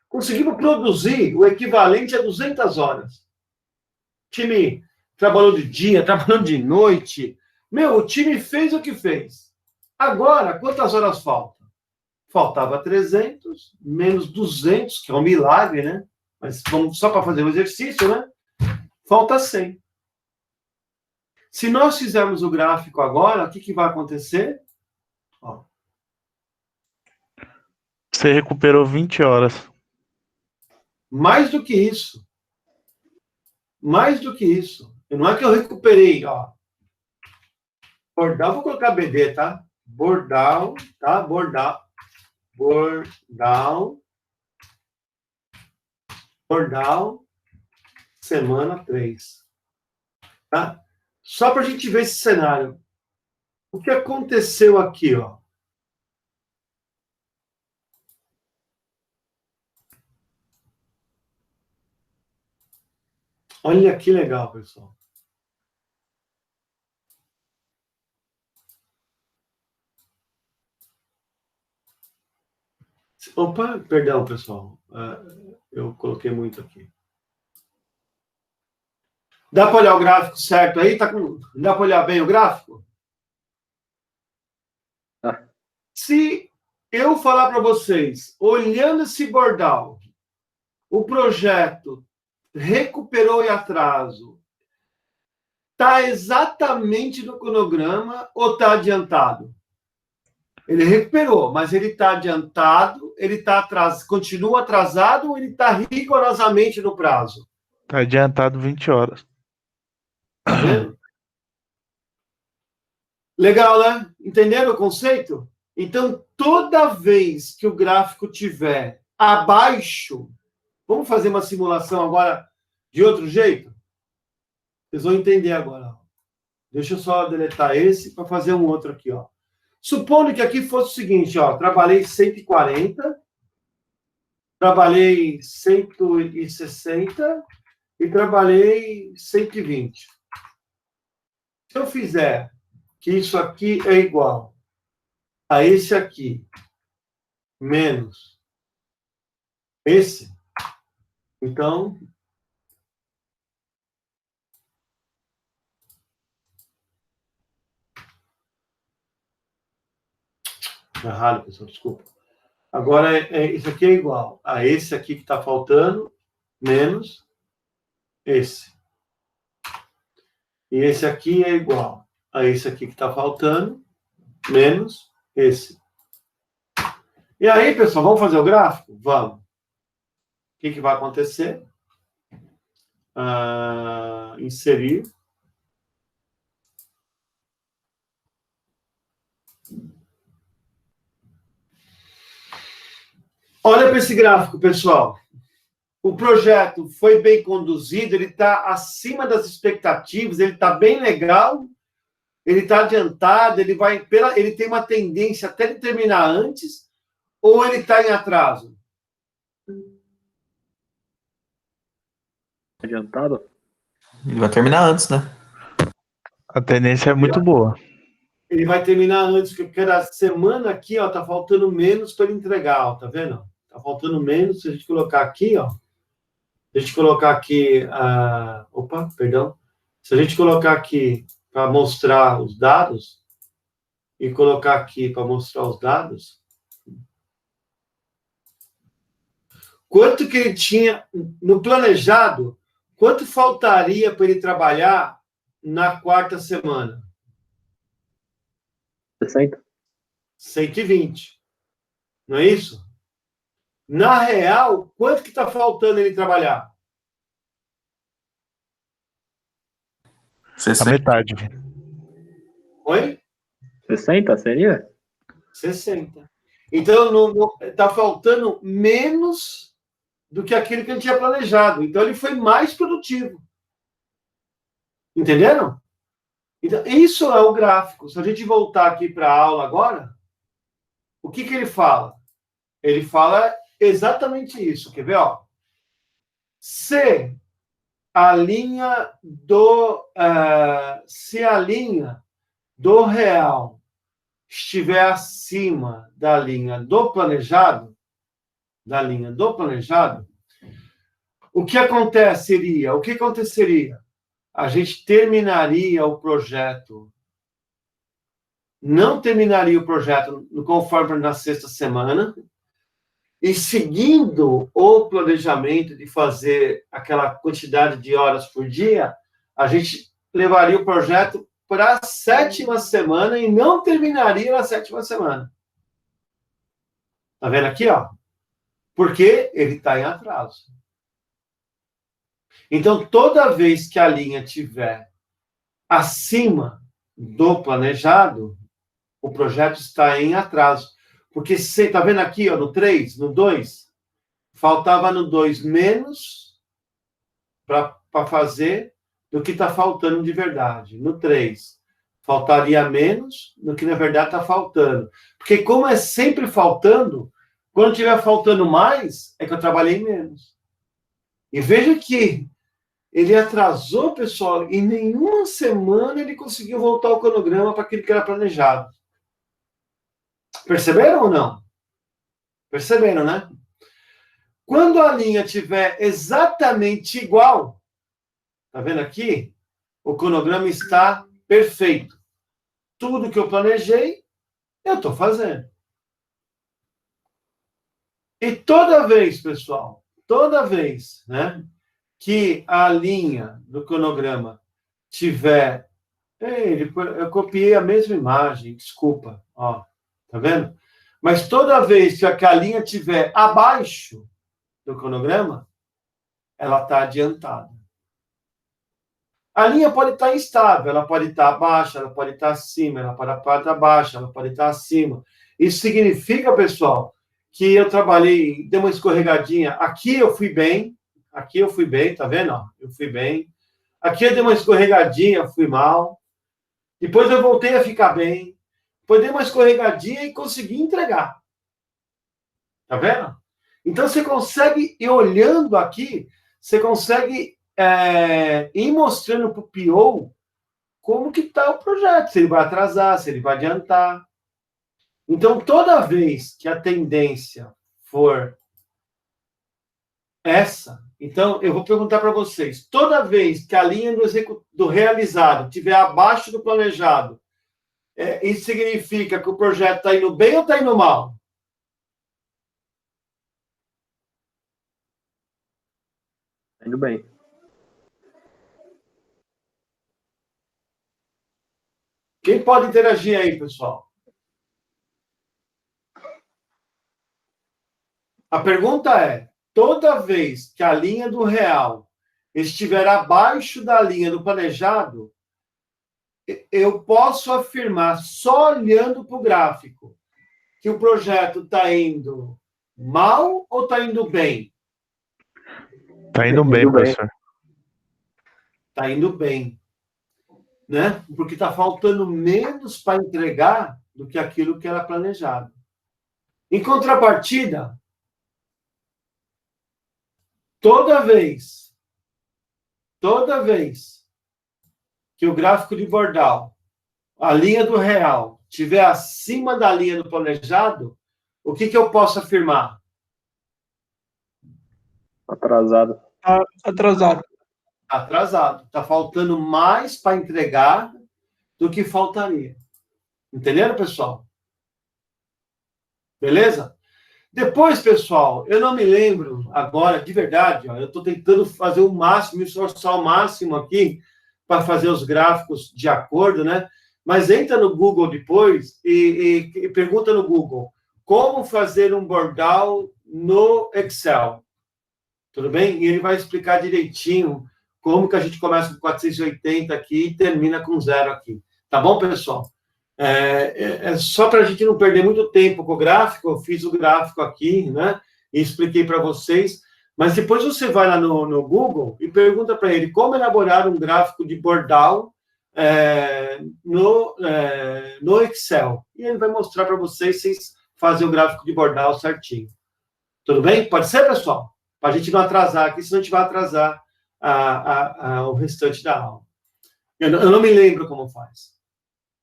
Conseguimos produzir o equivalente a 200 horas. O time trabalhou de dia, trabalhou de noite. O time fez o que fez. Agora, quantas horas faltam? Faltava 300, menos 200, que é um milagre, né? Mas vamos só para fazer o exercício, né? Falta 100. Se nós fizermos o gráfico agora, o que vai acontecer? Ó. Você recuperou 20 horas. Mais do que isso. Mais do que isso. Não é que eu recuperei, ó. Bordal, vou colocar BD, tá? Bordal, tá? Bordal, semana 3. Tá? Só para a gente ver esse cenário. O que aconteceu aqui, ó? Olha que legal, pessoal. Opa, perdão, pessoal. Eu coloquei muito aqui. Dá para olhar o gráfico certo aí? Dá para olhar bem o gráfico? Se eu falar para vocês, olhando esse Bordal, o projeto recuperou em atraso, está exatamente no cronograma ou está adiantado? Ele recuperou, mas ele está adiantado, ele está atrasado, continua atrasado ou ele está rigorosamente no prazo? Está adiantado 20 horas. Tá vendo? Legal, né? Entenderam o conceito? Então, toda vez que o gráfico tiver abaixo, vamos fazer uma simulação agora de outro jeito? Vocês vão entender agora. Deixa eu só deletar esse para fazer um outro aqui, ó. Supondo que aqui fosse o seguinte, ó, trabalhei 140, trabalhei 160 e trabalhei 120. Se eu fizer que isso aqui é igual a esse aqui, menos esse, então... Errado, pessoal, desculpa. Agora, isso aqui é igual a esse aqui que está faltando, menos esse. E esse aqui é igual a esse aqui que está faltando, menos esse. E aí, pessoal, vamos fazer o gráfico? Vamos. O que vai acontecer? Inserir. Olha para esse gráfico, pessoal. O projeto foi bem conduzido, ele está acima das expectativas, ele está bem legal, ele está adiantado, ele tem uma tendência até de terminar antes, ou ele está em atraso? Adiantado? Ele vai terminar antes, né? A tendência é muito boa. Ele vai terminar antes, porque cada semana aqui, ó, tá faltando menos para ele entregar, ó, tá vendo? Tá faltando menos, se a gente colocar aqui, ó. Se a gente colocar aqui, opa, perdão. Se a gente colocar aqui para mostrar os dados, e colocar aqui para mostrar os dados, quanto que ele tinha no planejado, quanto faltaria para ele trabalhar na quarta semana? 60? 120. Não é isso? Na real, quanto que está faltando ele trabalhar? A 60. metade. Oi? 60 seria? 60. Então, está faltando menos do que aquilo que ele tinha planejado. Então, ele foi mais produtivo. Entenderam? Então, isso é o gráfico. Se a gente voltar aqui para a aula agora, o que ele fala? Ele fala exatamente isso. Quer ver? Ó? Se a linha do real estiver acima da linha do planejado, o que aconteceria? A gente terminaria o projeto, não terminaria o projeto conforme na sexta semana, e seguindo o planejamento de fazer aquela quantidade de horas por dia, a gente levaria o projeto para a sétima semana e não terminaria na sétima semana. Tá vendo aqui, ó? Porque ele está em atraso. Então, toda vez que a linha estiver acima do planejado, o projeto está em atraso. Porque você está vendo aqui, ó, no 3, no 2, faltava no 2 menos para fazer do que está faltando de verdade. No 3, faltaria menos do que na verdade está faltando. Porque como é sempre faltando, quando estiver faltando mais, é que eu trabalhei menos. E veja que ele atrasou, pessoal, em nenhuma semana ele conseguiu voltar ao cronograma para aquilo que era planejado. Perceberam ou não? Perceberam, né? Quando a linha estiver exatamente igual, tá vendo aqui? O cronograma está perfeito. Tudo que eu planejei, eu estou fazendo. E toda vez, pessoal, né, que a linha do cronograma tiver... eu copiei a mesma imagem, desculpa, ó. Tá vendo? Mas toda vez que a linha estiver abaixo do cronograma, ela está adiantada. A linha pode estar instável, ela pode estar abaixo, ela pode estar acima, ela pode estar abaixo, ela pode estar acima. Isso significa, pessoal, que eu trabalhei, dei uma escorregadinha. Aqui eu fui bem, tá vendo? Eu fui bem. Aqui eu dei uma escorregadinha, fui mal. Depois eu voltei a ficar bem. Depois dei uma escorregadinha e consegui entregar. Tá vendo? Então, você consegue, ir olhando aqui, você consegue ir mostrando para o PO como que está o projeto, se ele vai atrasar, se ele vai adiantar. Então, toda vez que a tendência for essa, então, eu vou perguntar para vocês, toda vez que a linha do realizado estiver abaixo do planejado, isso significa que o projeto está indo bem ou está indo mal? Indo bem. Quem pode interagir aí, pessoal? A pergunta é, toda vez que a linha do real estiver abaixo da linha do planejado, eu posso afirmar, só olhando para o gráfico, que o projeto está indo mal ou está indo bem? Tá indo bem, professor. Está indo bem. Né? Porque está faltando menos para entregar do que aquilo que era planejado. Em contrapartida, toda vez que o gráfico de Bordal, a linha do real, estiver acima da linha do planejado, o que eu posso afirmar? Atrasado. Atrasado. Atrasado. Está faltando mais para entregar do que faltaria. Entenderam, pessoal? Beleza? Depois, pessoal, eu não me lembro agora, de verdade, ó, eu estou tentando fazer o máximo, me esforçar o máximo aqui para fazer os gráficos de acordo, né? Mas entra no Google depois e pergunta no Google como fazer um Bordal no Excel. Tudo bem? E ele vai explicar direitinho como que a gente começa com 480 aqui e termina com 0 aqui. Tá bom, pessoal? Só para a gente não perder muito tempo com o gráfico, eu fiz o gráfico aqui, né? E expliquei para vocês. Mas depois você vai lá no Google e pergunta para ele como elaborar um gráfico de Bordal no Excel. E ele vai mostrar para vocês fazerem o gráfico de Bordal certinho. Tudo bem? Pode ser, pessoal? Para a gente não atrasar aqui, senão a gente vai atrasar o restante da aula. Eu não me lembro como faz.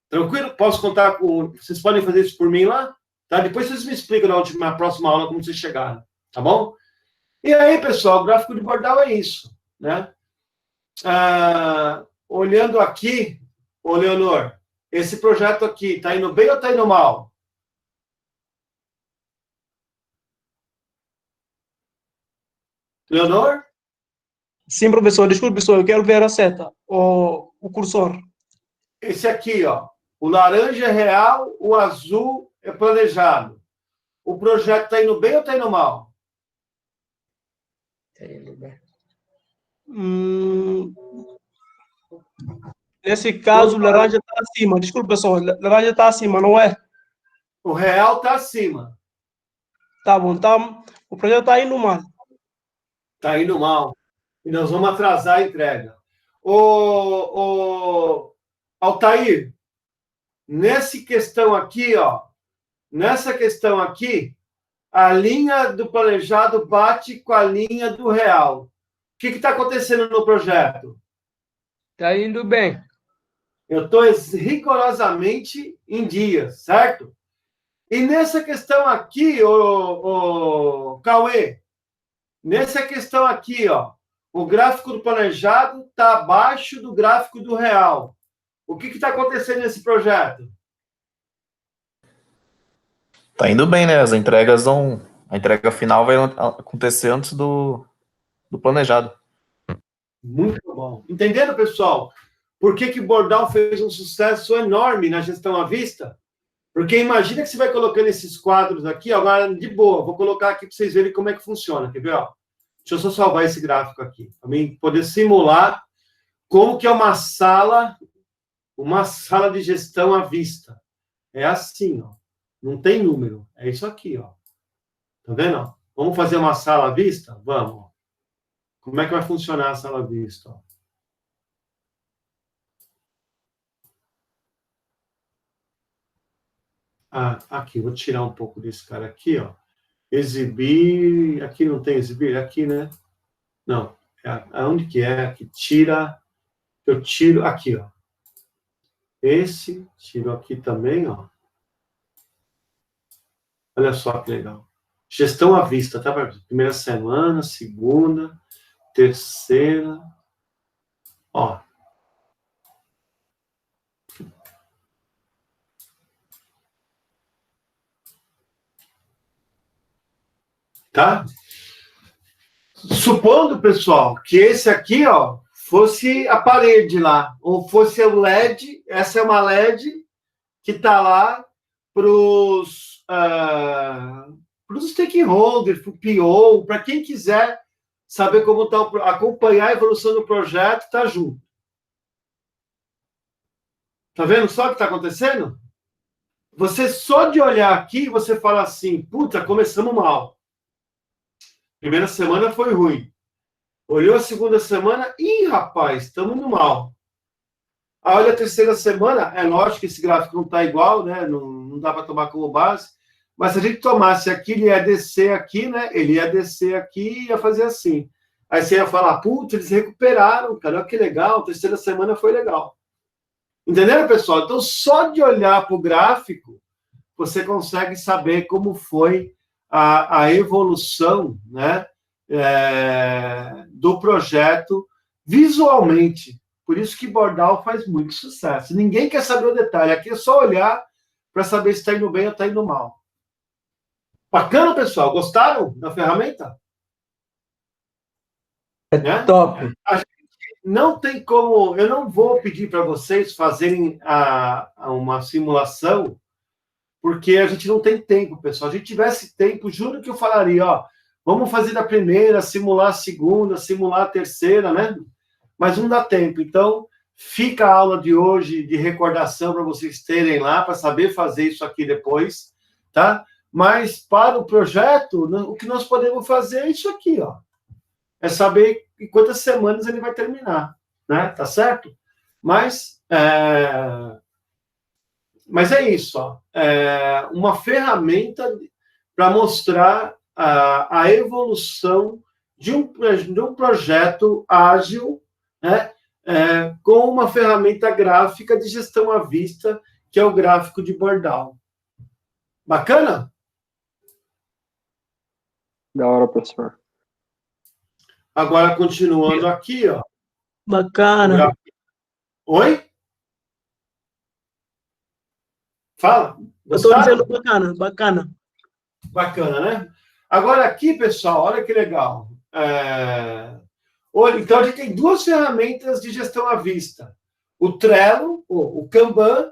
Tranquilo? Posso contar com... Vocês podem fazer isso por mim lá? Tá? Depois vocês me explicam na próxima aula como vocês chegaram. Tá bom? E aí, pessoal, o gráfico de Bordal é isso, né? Olhando aqui, ô Leonor, esse projeto aqui, está indo bem ou está indo mal? Leonor? Sim, professor. Desculpe, professor. Eu quero ver a seta, o cursor. Esse aqui, ó. O laranja é real, o azul é planejado. O projeto está indo bem ou está indo mal? Nesse caso, o laranja está acima. Desculpe, pessoal. Laranja está acima, não é? O real está acima. Tá bom. Tá, o projeto está indo mal. Está indo mal. E nós vamos atrasar a entrega. Altair, nessa questão aqui, ó. Nessa questão aqui, a linha do planejado bate com a linha do real. O que está acontecendo no projeto? Está indo bem. Eu estou rigorosamente em dias, certo? E nessa questão aqui, Cauê, nessa questão aqui, ó, o gráfico do planejado está abaixo do gráfico do real. O que está acontecendo nesse projeto? Tá indo bem, né? As entregas vão... A entrega final vai acontecer antes do planejado. Muito bom. Entenderam, pessoal? Por que Bordal fez um sucesso enorme na gestão à vista? Porque imagina que você vai colocando esses quadros aqui, agora de boa, vou colocar aqui para vocês verem como é que funciona. Quer ver? Ó? Deixa eu só salvar esse gráfico aqui, para mim poder simular como que é uma sala de gestão à vista. É assim, ó. Não tem número. É isso aqui, ó. Tá vendo? Vamos fazer uma sala à vista? Vamos. Como é que vai funcionar a sala à vista? Ó? Aqui, vou tirar um pouco desse cara aqui, ó. Exibir. Aqui não tem exibir? Aqui, né? Não. Aonde que é? Aqui tira. Eu tiro aqui, ó. Esse, tiro aqui também, ó. Olha só que legal. Gestão à vista, tá? Primeira semana, segunda, terceira. Ó. Tá? Supondo, pessoal, que esse aqui, ó, fosse a parede lá, ou fosse o LED, essa é uma LED que está lá para os stakeholders, para o PO, para quem quiser saber como está, acompanhar a evolução do projeto, está junto. Tá vendo só o que está acontecendo? Você só de olhar aqui, você fala assim, puta, começamos mal. Primeira semana foi ruim. Olhou a segunda semana, ih, rapaz, estamos indo mal. Olha a terceira semana, é lógico que esse gráfico não está igual, né? Não dá para tomar como base, Mas se a gente tomasse aqui, ele ia descer aqui, né? Ele ia descer aqui e ia fazer assim. Aí você ia falar, putz, eles recuperaram, cara, olha que legal, a terceira semana foi legal. Entenderam, pessoal? Então, só de olhar para o gráfico, você consegue saber como foi a evolução, né, do projeto visualmente. Por isso que Bordal faz muito sucesso. Ninguém quer saber o detalhe. Aqui é só olhar para saber se está indo bem ou está indo mal. Bacana, pessoal? Gostaram da ferramenta? Né? Top. Não tem como... Eu não vou pedir para vocês fazerem uma simulação, porque a gente não tem tempo, pessoal. Se a gente tivesse tempo, juro que eu falaria, ó, vamos fazer a primeira, simular a segunda, simular a terceira, né? Mas não dá tempo. Então, fica a aula de hoje de recordação para vocês terem lá, para saber fazer isso aqui depois, tá? Mas para o projeto, o que nós podemos fazer é isso aqui, ó. É saber em quantas semanas ele vai terminar, né? Tá certo? Mas é isso, ó. Uma ferramenta para mostrar a evolução de um projeto ágil, né? Com uma ferramenta gráfica de gestão à vista, que é o gráfico de Bordal. Bacana? Da hora, professor. Agora, continuando aqui, ó. Bacana. Oi? Fala. Eu estou dizendo bacana, bacana. Bacana, né? Agora aqui, pessoal, olha que legal. Olha, então, a gente tem duas ferramentas de gestão à vista. O Trello, o Kanban,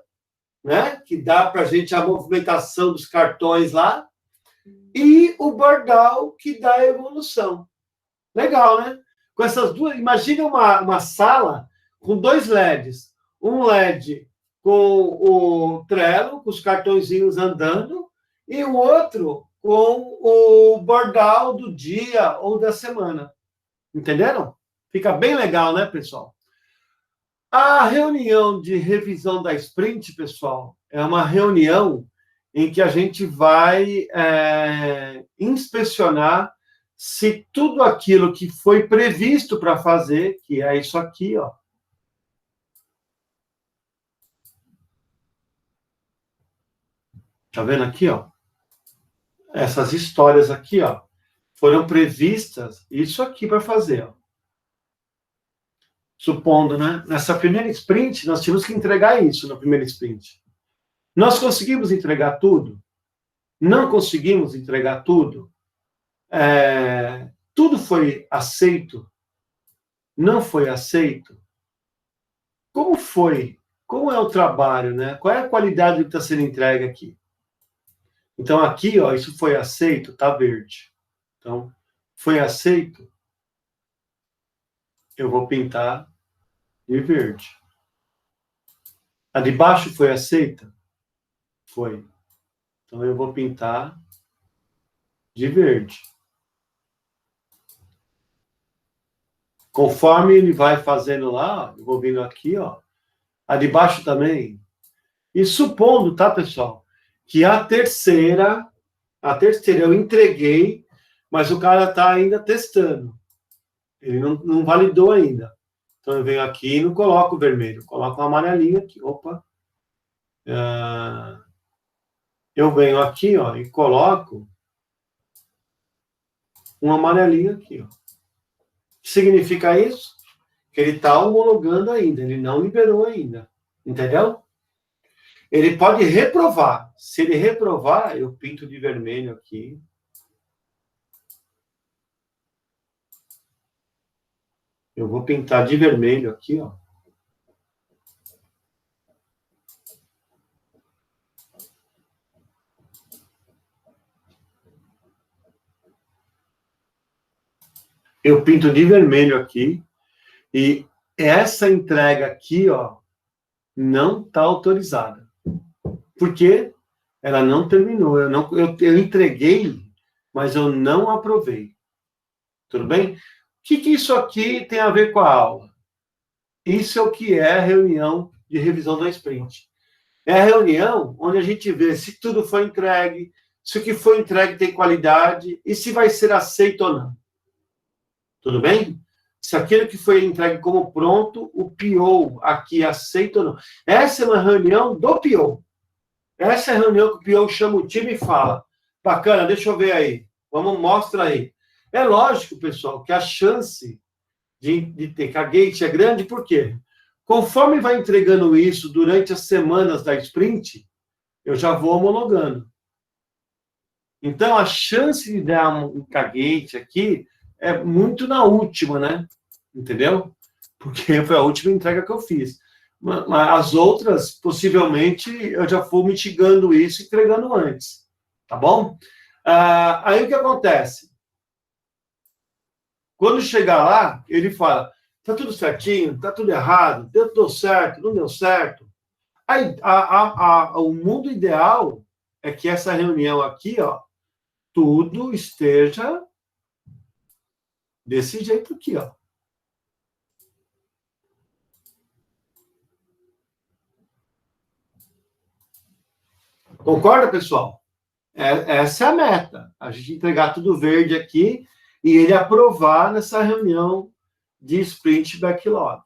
né? Que dá para a gente a movimentação dos cartões lá. E o Bordal, que dá a evolução. Legal, né? Com essas duas... Imagina uma sala com dois LEDs. Um LED com o Trello, com os cartõezinhos andando, e o outro com o Bordal do dia ou da semana. Entenderam? Fica bem legal, né, pessoal? A reunião de revisão da sprint, pessoal, é uma reunião em que a gente vai inspecionar se tudo aquilo que foi previsto para fazer, que é isso aqui, ó. Tá vendo aqui, ó? Essas histórias aqui, ó, foram previstas isso aqui para fazer, ó. Supondo, né? Nessa primeira sprint, nós tínhamos que entregar isso na primeira sprint. Nós conseguimos entregar tudo? Não conseguimos entregar tudo? Tudo foi aceito? Não foi aceito? Como foi? Como é o trabalho, né? Qual é a qualidade do que está sendo entregue aqui? Então, aqui, ó, isso foi aceito, tá verde. Então, foi aceito, eu vou pintar de verde. A de baixo foi aceita? Foi. Então, eu vou pintar de verde. Conforme ele vai fazendo lá, eu vou vindo aqui, ó, a de baixo também. E supondo, tá, pessoal, que a terceira eu entreguei, mas o cara está ainda testando. Ele não validou ainda. Então, eu venho aqui e não coloco o vermelho, coloco um amarelinho aqui. Opa! Eu venho aqui, ó, e coloco um amarelinho aqui, ó. O que significa isso? Que ele está homologando ainda, ele não liberou ainda. Entendeu? Ele pode reprovar. Se ele reprovar, eu pinto de vermelho aqui. Eu vou pintar de vermelho aqui, ó. Eu pinto de vermelho aqui. E essa entrega aqui, ó, não está autorizada. Porque ela não terminou. Eu entreguei, mas eu não aprovei. Tudo bem? O que isso aqui tem a ver com a aula? Isso é o que é a reunião de revisão da sprint. É a reunião onde a gente vê se tudo foi entregue, se o que foi entregue tem qualidade e se vai ser aceito ou não. Tudo bem? Se aquilo que foi entregue como pronto, o PO aqui aceita ou não. Essa é uma reunião do PO. Essa é a reunião que o PO chama o time e fala, bacana, deixa eu ver aí, vamos, mostra aí. É lógico, pessoal, que a chance de ter que a gate é grande, por quê? Conforme vai entregando isso durante as semanas da sprint, eu já vou homologando. Então, a chance de dar um gate aqui é muito na última, né? Entendeu? Porque foi a última entrega que eu fiz. Mas as outras, possivelmente, eu já vou mitigando isso e entregando antes. Tá bom? Aí o que acontece? Quando chegar lá, ele fala, tá tudo certinho, tá tudo errado, deu certo, não deu certo. Aí, o mundo ideal é que essa reunião aqui, ó, tudo esteja desse jeito aqui, ó. Concorda, pessoal? Essa é a meta. A gente entregar tudo verde aqui e ele aprovar nessa reunião de sprint backlog.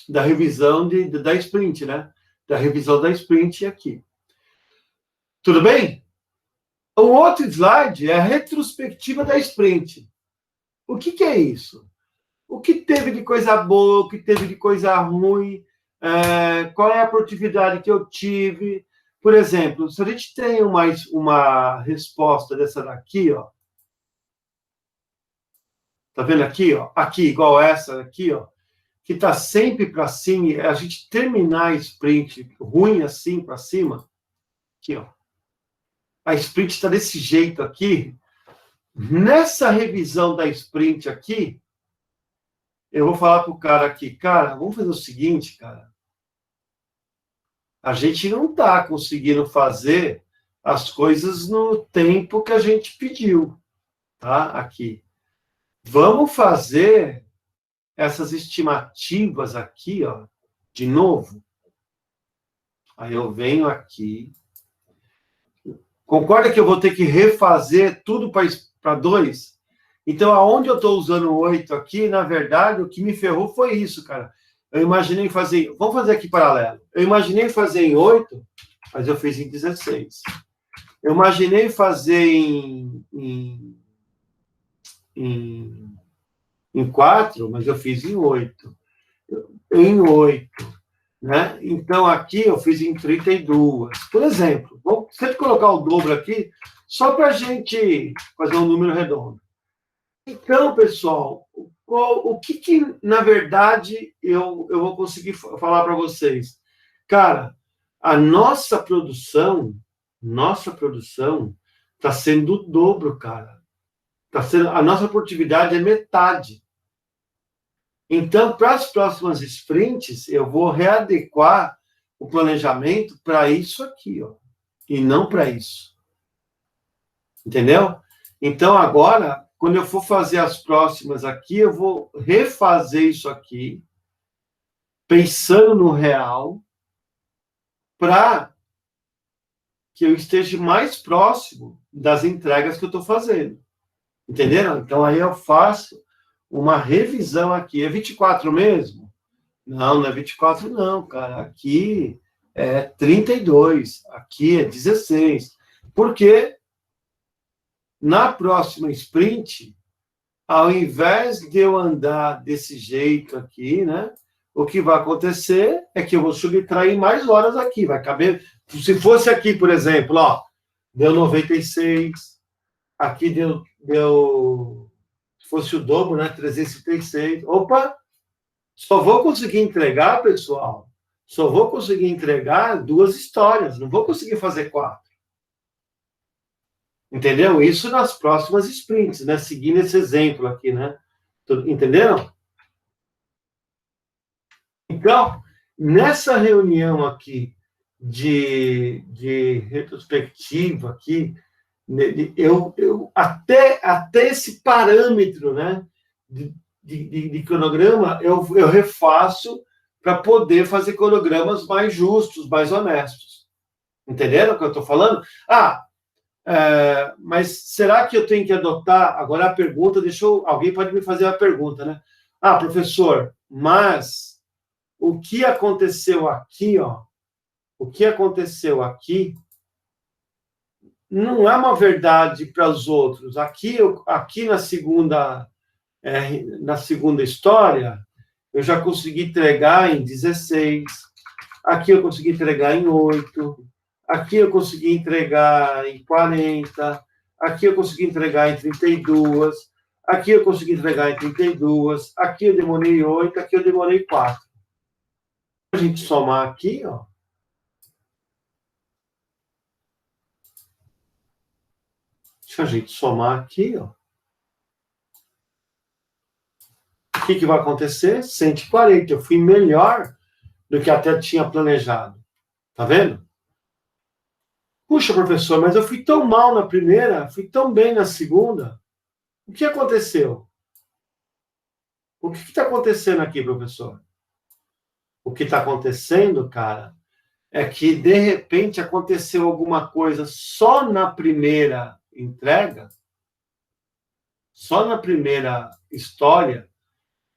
Da revisão da sprint, né? Da revisão da sprint aqui. Tudo bem? O outro slide é a retrospectiva da sprint. O que é isso? O que teve de coisa boa, o que teve de coisa ruim, qual é a produtividade que eu tive. Por exemplo, se a gente tem uma resposta dessa daqui, ó. Tá vendo aqui, ó? Aqui, igual essa aqui, ó. Que tá sempre para cima, a gente terminar a sprint ruim assim para cima. Aqui, ó. A sprint está desse jeito aqui. Nessa revisão da sprint aqui, eu vou falar pro cara aqui, cara, vamos fazer o seguinte, cara. A gente não está conseguindo fazer as coisas no tempo que a gente pediu, tá? Aqui. Vamos fazer essas estimativas aqui, ó, de novo. Aí eu venho aqui. Concorda que eu vou ter que refazer tudo para 2? Então, aonde eu estou usando 8 aqui, na verdade, o que me ferrou foi isso, cara. Eu imaginei fazer... Vamos fazer aqui paralelo. Eu imaginei fazer em 8, mas eu fiz em 16. Eu imaginei fazer em 4, mas eu fiz em 8. Em 8. Né? Então, aqui eu fiz em 32. Por exemplo, vamos sempre colocar o dobro aqui, só para a gente fazer um número redondo. Então, pessoal, o que na verdade, eu vou conseguir falar para vocês? Cara, a nossa produção está sendo o dobro, cara. A nossa produtividade é metade. Então, para as próximas sprints, eu vou readequar o planejamento para isso aqui, ó, e não para isso. Entendeu? Então, agora, quando eu for fazer as próximas aqui, eu vou refazer isso aqui, pensando no real, para que eu esteja mais próximo das entregas que eu estou fazendo. Entenderam? Então, aí eu faço uma revisão aqui. É 24 mesmo? Não, não é 24 não, cara. Aqui é 32, aqui é 16. Porque na próxima sprint, ao invés de eu andar desse jeito aqui, né? O que vai acontecer é que eu vou subtrair mais horas aqui. Vai caber... Se fosse aqui, por exemplo, ó, deu 96, aqui deu se fosse o dobro, né? 336. Opa! Só vou conseguir entregar, pessoal, só vou conseguir entregar 2 histórias, não vou conseguir fazer 4. Entendeu? Isso nas próximas sprints, né? Seguindo esse exemplo aqui, né? Entenderam? Então, nessa reunião aqui de retrospectiva aqui, eu até esse parâmetro, né, de cronograma, eu refaço para poder fazer cronogramas mais justos, mais honestos. Entenderam o que eu estou falando? Mas será que eu tenho que adotar? Agora a pergunta, alguém pode me fazer a pergunta, né? Ah, professor, mas o que aconteceu aqui, ó? O que aconteceu aqui não é uma verdade para os outros. Aqui na segunda história, eu já consegui entregar em 16. Aqui eu consegui entregar em 8. Aqui eu consegui entregar em 40. Aqui eu consegui entregar em 32. Aqui eu consegui entregar em 32. Aqui eu demorei 8. Aqui eu demorei 4. A gente somar aqui, ó. Se a gente somar aqui, ó. O que vai acontecer? 140. Eu fui melhor do que até tinha planejado. Tá vendo? Puxa, professor, mas eu fui tão mal na primeira, fui tão bem na segunda. O que aconteceu? O que está acontecendo aqui, professor? O que está acontecendo, cara, é que, de repente, aconteceu alguma coisa só na primeira entrega, só na primeira história,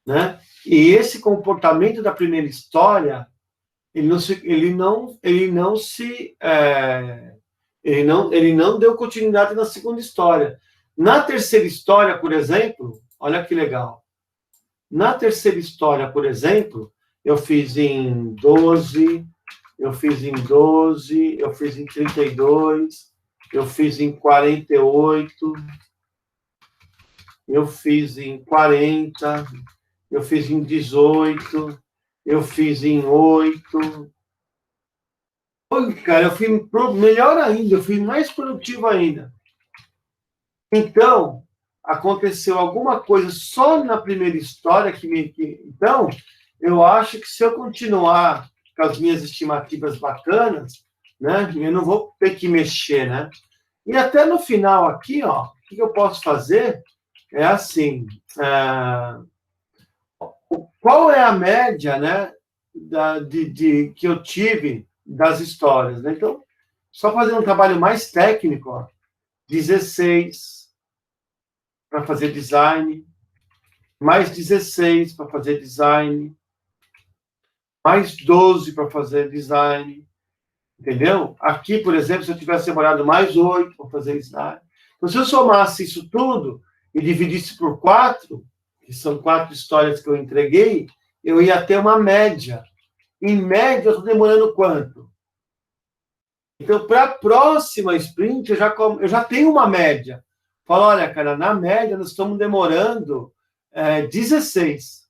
né? E esse comportamento da primeira história, ele não deu continuidade na segunda história. Na terceira história, por exemplo, olha que legal. Na terceira história, por exemplo, eu fiz em 12, eu fiz em 12, eu fiz em 32, eu fiz em 48, eu fiz em 40, eu fiz em 18, eu fiz em 8. Cara, eu fui melhor ainda, eu fui mais produtivo ainda. Então, aconteceu alguma coisa só na primeira história Então, eu acho que se eu continuar com as minhas estimativas bacanas, né, eu não vou ter que mexer, né? E até no final aqui, ó, o que eu posso fazer é assim, qual é a média, né, que eu tive das histórias, né? Então, só fazer um trabalho mais técnico, ó, 16 para fazer design, mais 16 para fazer design, mais 12 para fazer design, entendeu? Aqui, por exemplo, se eu tivesse demorado mais 8 para fazer design. Então, se eu somasse isso tudo e dividisse por 4, que são 4 histórias que eu entreguei, eu ia ter uma média. Em média, eu estou demorando quanto? Então, para a próxima sprint, eu já tenho uma média. Falo, olha, cara, na média, nós estamos demorando 16.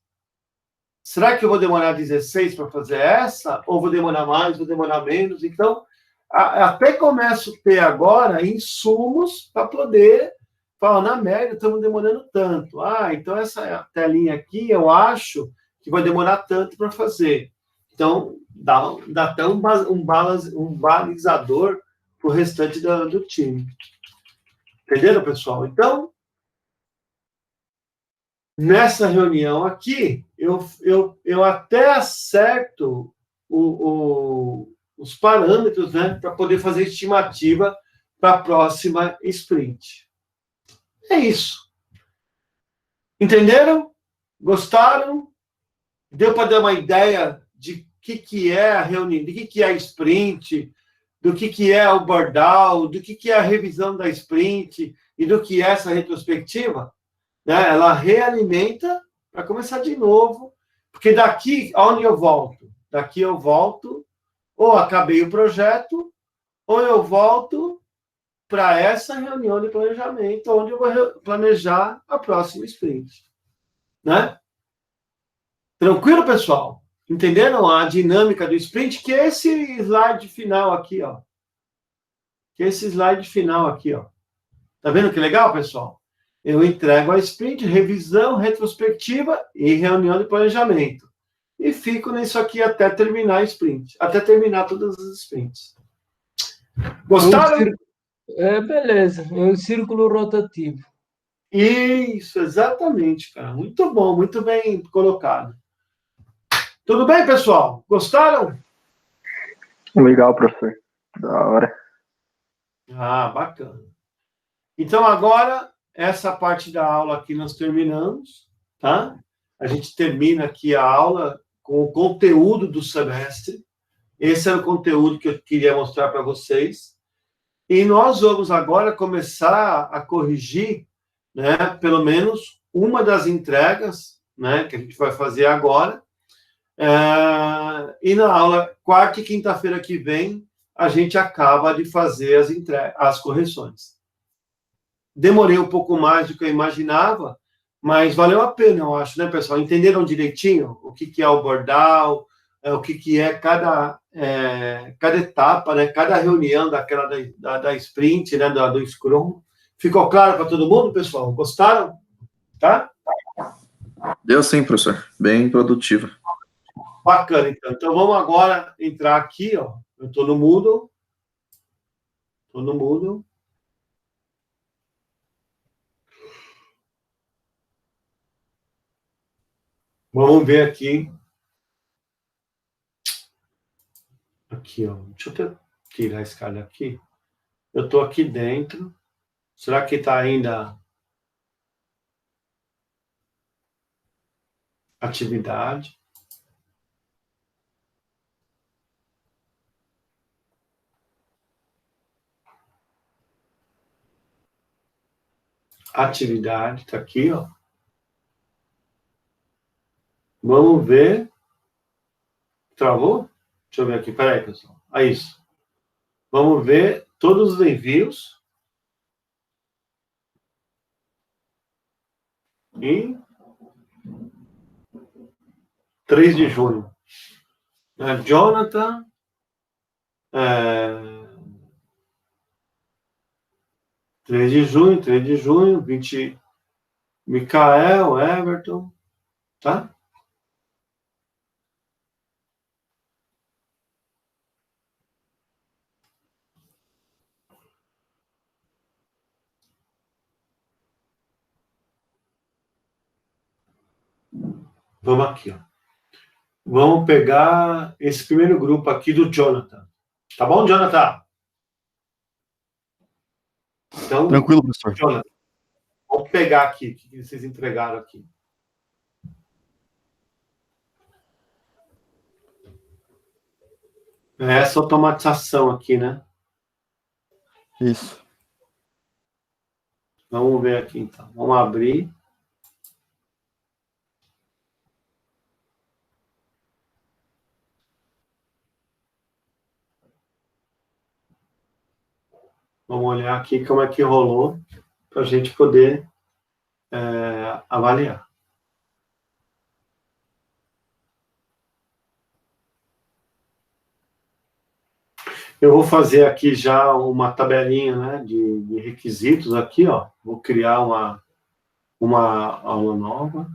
Será que eu vou demorar 16 para fazer essa? Ou vou demorar mais, vou demorar menos? Então, até começo a ter agora insumos para poder falar, na média, estamos demorando tanto. Então essa telinha aqui, eu acho que vai demorar tanto para fazer. Então, dá até um balizador para o restante do time. Entenderam, pessoal? Então, nessa reunião aqui, eu até acerto os parâmetros, né, para poder fazer estimativa para a próxima sprint. É isso. Entenderam? Gostaram? Deu para dar uma ideia de que é a reunião, de que é a sprint, do que é o board-out, do que é a revisão da sprint e do que é essa retrospectiva? Né? Ela realimenta para começar de novo, porque daqui, aonde eu volto? Daqui eu volto, ou acabei o projeto, ou eu volto para essa reunião de planejamento, onde eu vou planejar a próxima sprint. Né? Tranquilo, pessoal? Entenderam a dinâmica do sprint? Que é esse slide final aqui, ó. Tá vendo que legal, pessoal? Eu entrego a sprint, revisão, retrospectiva e reunião de planejamento. E fico nisso aqui até terminar a sprint. Até terminar todas as sprints. Gostaram? Beleza, é um círculo rotativo. Isso, exatamente, cara. Muito bom, muito bem colocado. Tudo bem, pessoal? Gostaram? Legal, professor. Da hora. Ah, bacana. Então, agora, essa parte da aula aqui nós terminamos, tá? A gente termina aqui a aula com o conteúdo do semestre. Esse era o conteúdo que eu queria mostrar para vocês. E nós vamos agora começar a corrigir, né, pelo menos uma das entregas, né, que a gente vai fazer agora. E na aula, quarta e quinta-feira que vem, a gente acaba de fazer as correções. Demorei um pouco mais do que eu imaginava, mas valeu a pena, eu acho, né, pessoal? Entenderam direitinho o que é o bordal, o que é cada etapa, né? Cada reunião daquela da sprint, né? Do Scrum. Ficou claro para todo mundo, pessoal? Gostaram? Tá? Deu sim, professor. Bem produtivo. Bacana, então. Então, vamos agora entrar aqui, ó. Eu estou no Moodle. Estou no Moodle. Vamos ver aqui. Aqui, ó. Deixa eu tirar esse cara aqui. Eu estou aqui dentro. Será que está ainda atividade? Atividade, está aqui, ó. Vamos ver. Travou? Deixa eu ver aqui. Peraí, pessoal. É isso. Vamos ver todos os envios. E 3 de junho. Jonathan. 3 de junho, 20. Micael, Everton. Tá? Vamos aqui, ó. Vamos pegar esse primeiro grupo aqui do Jonathan. Tá bom, Jonathan? Então, Tranquilo, professor. Jonathan, vamos pegar aqui o que vocês entregaram aqui. Essa automatização aqui, né? Isso. Vamos ver aqui, então. Vamos abrir. Vamos olhar aqui como é que rolou para a gente poder avaliar. Eu vou fazer aqui já uma tabelinha, né, de requisitos aqui, ó. Vou criar uma aula nova.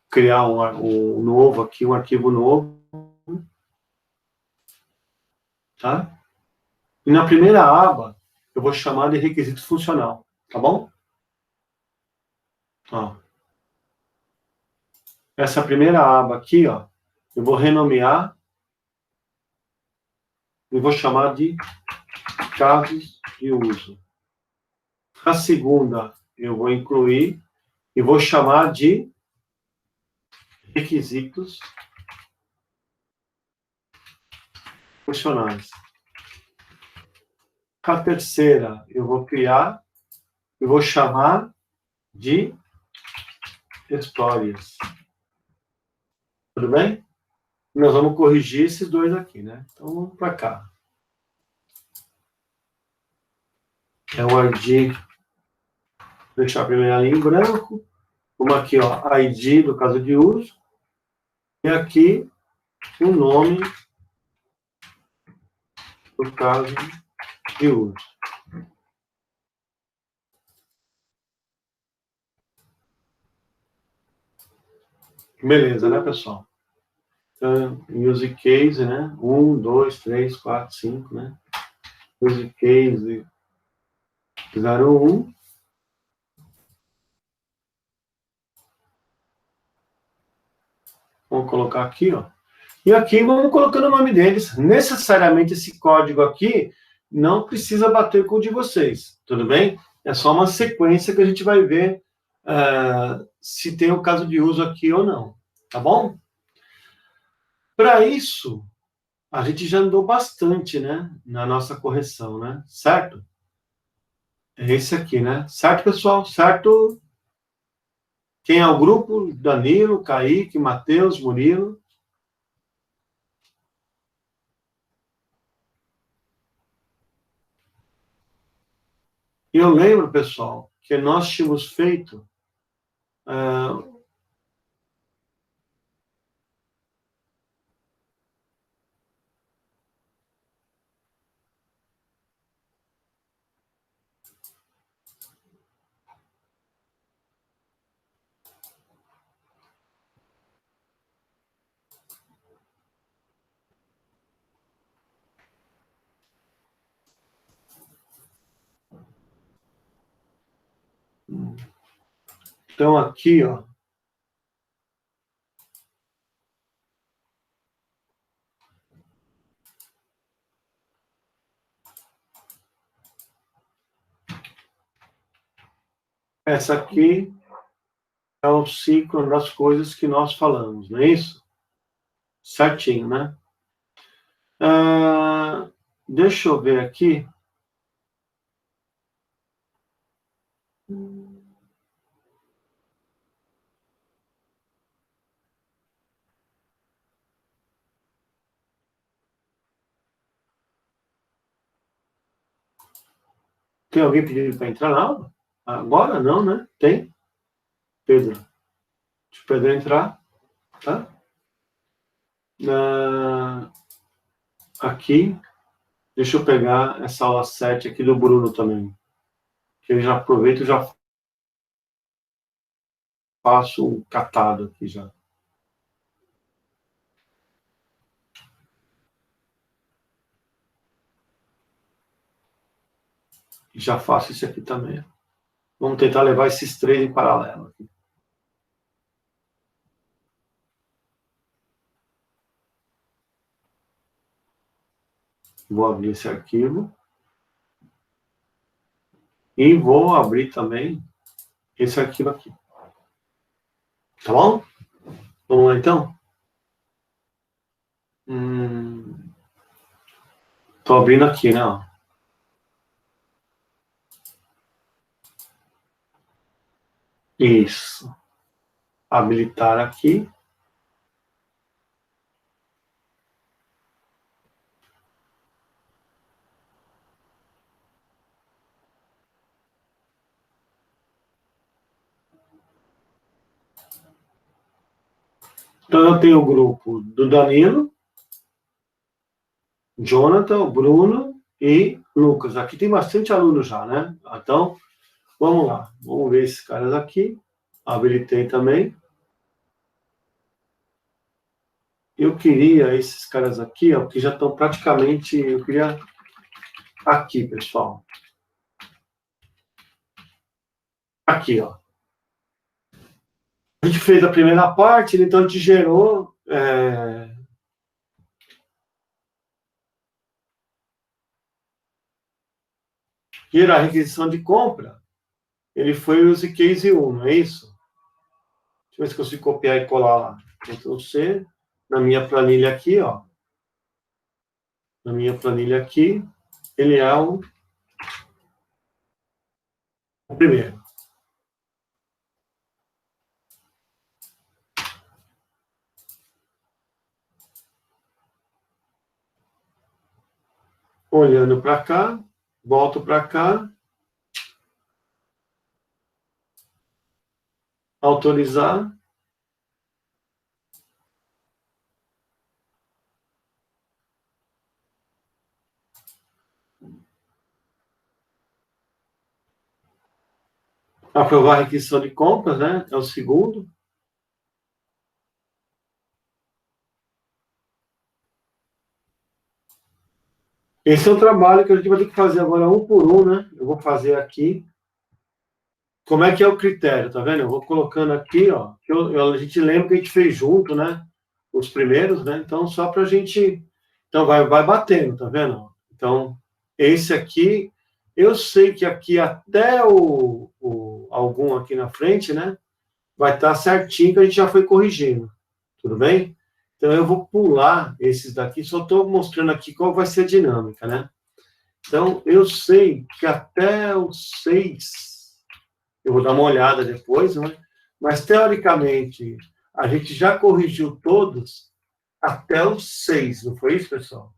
Criar um novo aqui, um arquivo novo. Tá? E na primeira aba, eu vou chamar de requisito funcional, tá bom? Ó. Essa primeira aba aqui, ó, eu vou renomear e vou chamar de casos de uso. A segunda, eu vou incluir e vou chamar de requisitos funcionais. A terceira, eu vou criar e vou chamar de histórias. Tudo bem? Nós vamos corrigir esses dois aqui, né? Então, vamos para cá. É o ID. Vou deixar a primeira linha em branco. Vamos aqui, ó, ID do caso de uso. E aqui, o nome do caso de uso. Beleza, né, pessoal? Então, use case, né? 1, 2, 3, 4, 5, né? Use case 01. Vamos colocar aqui, ó. E aqui vamos colocando o nome deles. Necessariamente esse código aqui não precisa bater com o de vocês, tudo bem? É só uma sequência que a gente vai ver se tem o caso de uso aqui ou não, tá bom? Para isso, a gente já andou bastante, né, na nossa correção, né, certo? É esse aqui, né? Certo, pessoal? Certo? Quem é o grupo? Danilo, Kaique, Matheus, Murilo. E eu lembro, pessoal, que nós tínhamos feito então aqui, ó, essa aqui é o ciclo das coisas que nós falamos, não é isso? Certinho, né? Deixa eu ver aqui. Tem alguém pedindo para entrar na aula? Agora não, né? Tem? Pedro. Deixa o Pedro entrar, tá? Aqui, deixa eu pegar essa aula 7 aqui do Bruno também. Que eu já aproveito e já faço um catado aqui já. E já faço isso aqui também. Vamos tentar levar esses 3 em paralelo aqui. Vou abrir esse arquivo. E vou abrir também esse arquivo aqui. Tá bom? Vamos lá, então? Tô abrindo aqui, né? Ó. Isso. Habilitar aqui. Então, eu tenho o grupo do Danilo, Jonathan, Bruno e Lucas. Aqui tem bastante aluno já, né? Então, vamos lá. Vamos ver esses caras aqui. Habilitei também. Eu queria esses caras aqui, ó, que já estão praticamente... Eu queria aqui, pessoal. Aqui, ó. A gente fez a primeira parte, então a gente gerou... Gerar a requisição de compra. Ele foi o use case 1, não é isso? Deixa eu ver se consigo copiar e colar lá. Ctrl C. Na minha planilha aqui, ó. Na minha planilha aqui, ele é o primeiro. Olhando para cá, volto para cá. Autorizar. Aprovar a requisição de compras, né? É o segundo. Esse é o trabalho que a gente vai ter que fazer agora um por um, né? Eu vou fazer aqui. Como é que é o critério, tá vendo? Eu vou colocando aqui, ó. A gente lembra que a gente fez junto, né? os primeiros, né? Então, só para a gente... Então, vai batendo, tá vendo? Então, esse aqui, eu sei que aqui até algum aqui na frente, né? Vai estar certinho, que a gente já foi corrigindo. Tudo bem? Então, eu vou pular esses daqui, só estou mostrando aqui qual vai ser a dinâmica, né? Então, eu sei que até os 6, eu vou dar uma olhada depois, né? Mas, teoricamente, a gente já corrigiu todos até os 6, não foi isso, pessoal?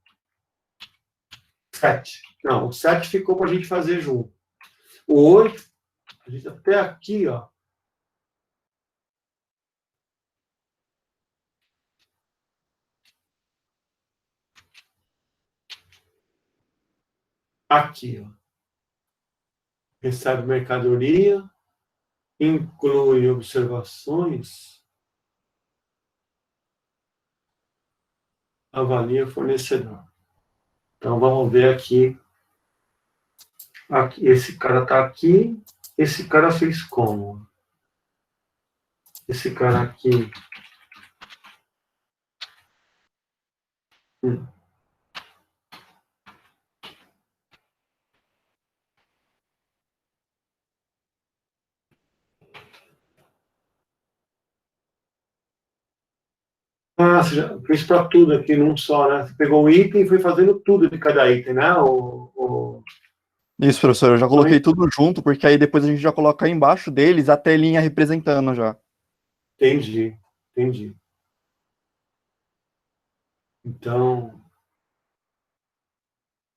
7. Não, o 7 ficou para a gente fazer junto. O 8, a gente até aqui, ó. Aqui, ó. Recebe mercadoria, inclui observações, avalia fornecedor. Então, vamos ver aqui. Aqui, esse cara está aqui. Esse cara fez como? Esse cara aqui. Ah, você já fez para tudo aqui num só, né? Você pegou o item e foi fazendo tudo de cada item, né? Isso, professor, eu já coloquei tudo junto, porque aí depois a gente já coloca aí embaixo deles a telinha representando já. Entendi, entendi. Então,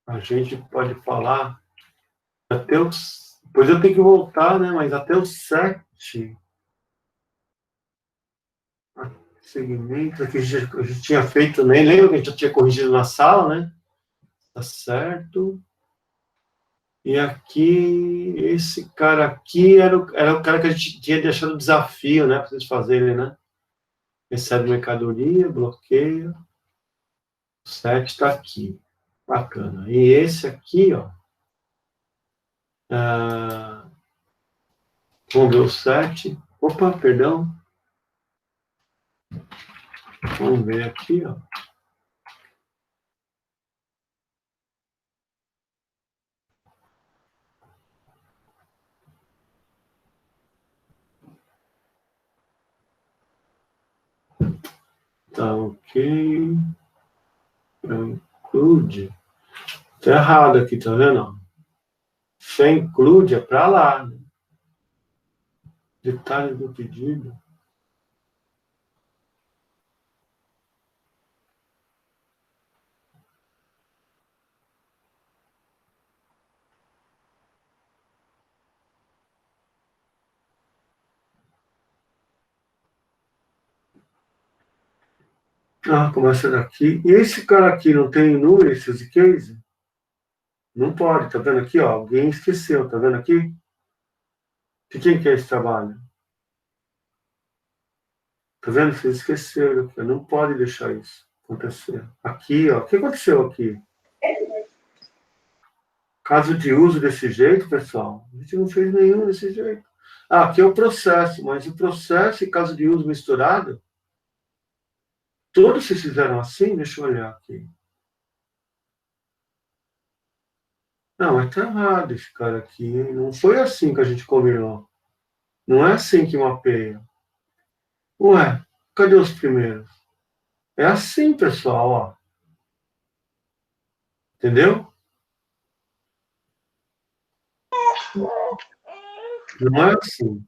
a gente pode falar até os... Depois eu tenho que voltar, né? Mas até os 7... Segmento, aqui a gente tinha feito, nem lembro que a gente já tinha corrigido na sala, né? Tá certo. E aqui, esse cara aqui era o cara que a gente tinha deixado o desafio, né? Para vocês fazerem, né? Recebe mercadoria, bloqueia. O 7 está aqui. Bacana. E esse aqui, ó. Vamos ver o 7. Opa, perdão. Vamos ver aqui, ó. Tá ok. Include. Tá errado aqui, tá vendo? Se include é para lá. Né? Detalhe do pedido. Ah, começa daqui. E esse cara aqui não tem número, esse use case? Não pode, tá vendo aqui, ó? Alguém esqueceu, tá vendo aqui? De quem que é esse trabalho? Tá vendo? Vocês esqueceram aqui, não pode deixar isso acontecer. Aqui, ó. O que aconteceu aqui? Caso de uso desse jeito, pessoal, a gente não fez nenhum desse jeito. Ah, aqui é o processo, mas o processo e caso de uso misturado, todos vocês fizeram assim? Deixa eu olhar aqui. Não, mas tá errado esse cara aqui. Não foi assim que a gente combinou. Não é assim que mapeia. Ué, cadê os primeiros? É assim, pessoal, ó. Entendeu? Não é assim.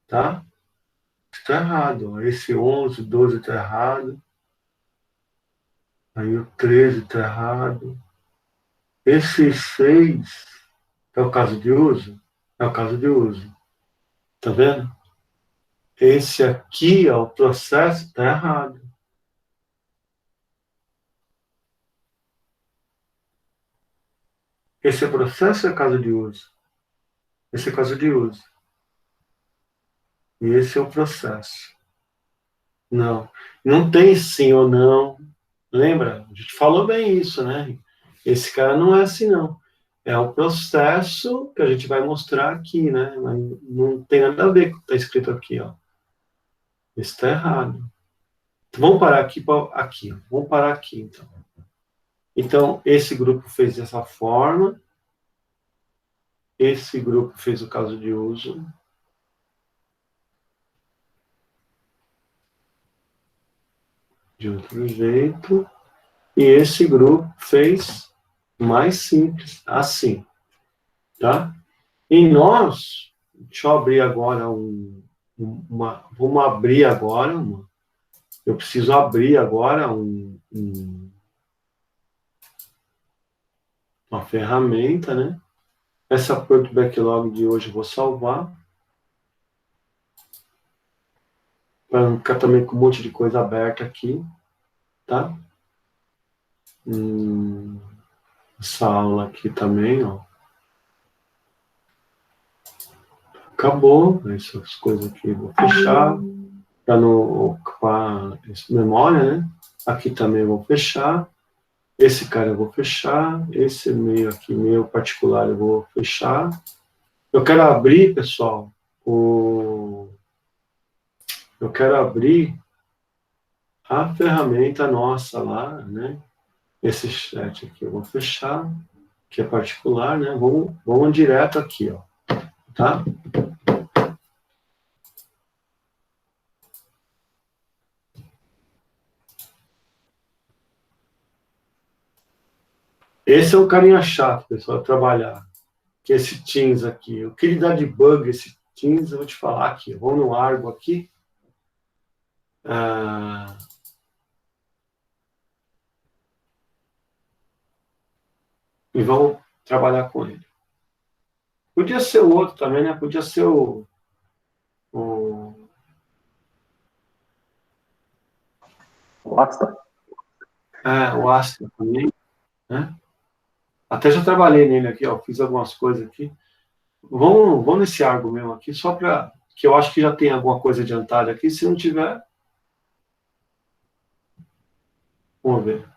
Tá? Está errado. Ó. Esse 11, 12 está errado. Aí o 13 está errado. Esse 6 é o caso de uso? É o caso de uso. Tá vendo? Esse aqui, ó, o processo está errado. Esse é processo ou é caso de uso? Esse é caso de uso. E esse é o processo. Não. Não tem sim ou não. Lembra? A gente falou bem isso, né? Esse cara não é assim, não. É o processo que a gente vai mostrar aqui, né? Mas não tem nada a ver com o que está escrito aqui, ó. Esse está errado. Então, vamos parar aqui, aqui. Vamos parar aqui, então. Então, esse grupo fez dessa forma. Esse grupo fez o caso de uso. De outro jeito. E esse grupo fez mais simples, assim. Tá? E nós, deixa eu abrir agora vamos abrir agora eu preciso abrir agora uma ferramenta, né? Essa Port Backlog de hoje eu vou salvar. Para não ficar também com um monte de coisa aberta aqui, tá? Essa aula aqui também, ó. Acabou. Essas coisas aqui eu vou fechar. Para não ocupar memória, né? Aqui também eu vou fechar. Esse cara eu vou fechar. Esse meio aqui, meu particular, eu vou fechar. Eu quero abrir, pessoal, eu quero abrir a ferramenta nossa lá, né? Esse chat aqui eu vou fechar, que é particular, né? Vamos direto aqui, ó. Tá? Esse é um carinha chato, pessoal, trabalhar. Que é esse Teams aqui. O que ele dá de bug, esse Teams, eu vou te falar aqui. Vamos no Argo aqui. E vamos trabalhar com ele. Podia ser o outro também, né? Podia ser o Asta. o Astra também, né? Até já trabalhei nele aqui, ó. Fiz algumas coisas aqui. Vamos nesse Argo mesmo aqui, só para que eu acho que já tem alguma coisa adiantada aqui. Se não tiver, vamos ver.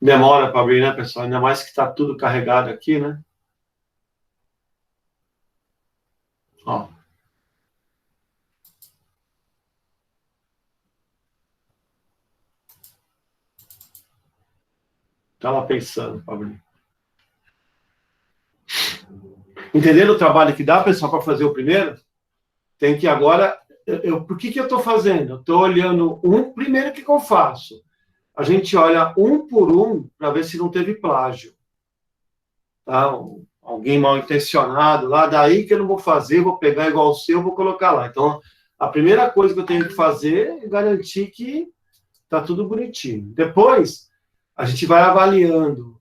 Demora para abrir, né, pessoal? Ainda mais que está tudo carregado aqui, né? Ó. Estava pensando para abrir. Entenderam o trabalho que dá, pessoal, para fazer o primeiro? Tem que agora... por que eu estou fazendo? Eu estou olhando primeiro, o que eu faço? A gente olha um por um para ver se não teve plágio. Tá? Alguém mal intencionado lá, daí que eu não vou fazer, vou pegar igual o seu, vou colocar lá. Então, a primeira coisa que eu tenho que fazer é garantir que está tudo bonitinho. Depois, a gente vai avaliando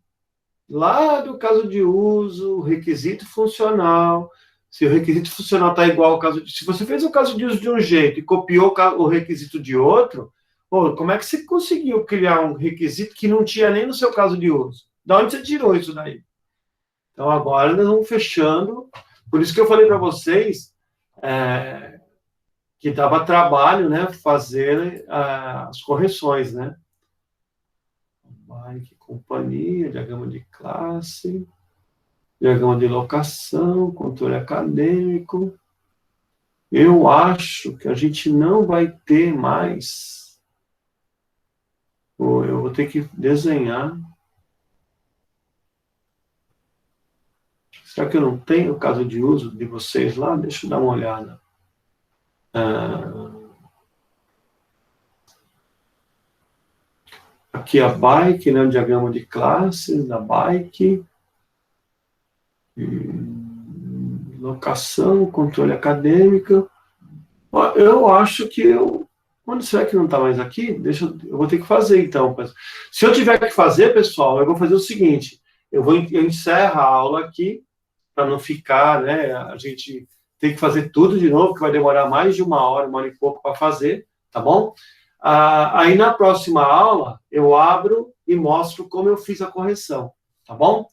lá do caso de uso, requisito funcional. Se o requisito funcional está igual ao caso de... Se você fez o caso de uso de um jeito e copiou o requisito de outro, pô, como é que você conseguiu criar um requisito que não tinha nem no seu caso de uso? Da onde você tirou isso daí? Então, agora nós vamos fechando. Por isso que eu falei para vocês que dava trabalho, né, fazer as correções, né? Bike, companhia, diagrama de classe, diagrama de locação, controle acadêmico. Eu acho que a gente não vai ter mais. Eu vou ter que desenhar. Será que eu não tenho o caso de uso de vocês lá? Deixa eu dar uma olhada. Aqui a bike, né, o diagrama de classes da bike. Locação, controle acadêmico. Eu acho que Onde será que não está mais aqui? Eu vou ter que fazer, então. Se eu tiver que fazer, pessoal, eu vou fazer o seguinte. Eu encerro a aula aqui, para não ficar, né? A gente tem que fazer tudo de novo, que vai demorar mais de uma hora e pouco para fazer, tá bom? Aí, na próxima aula, eu abro e mostro como eu fiz a correção, tá bom?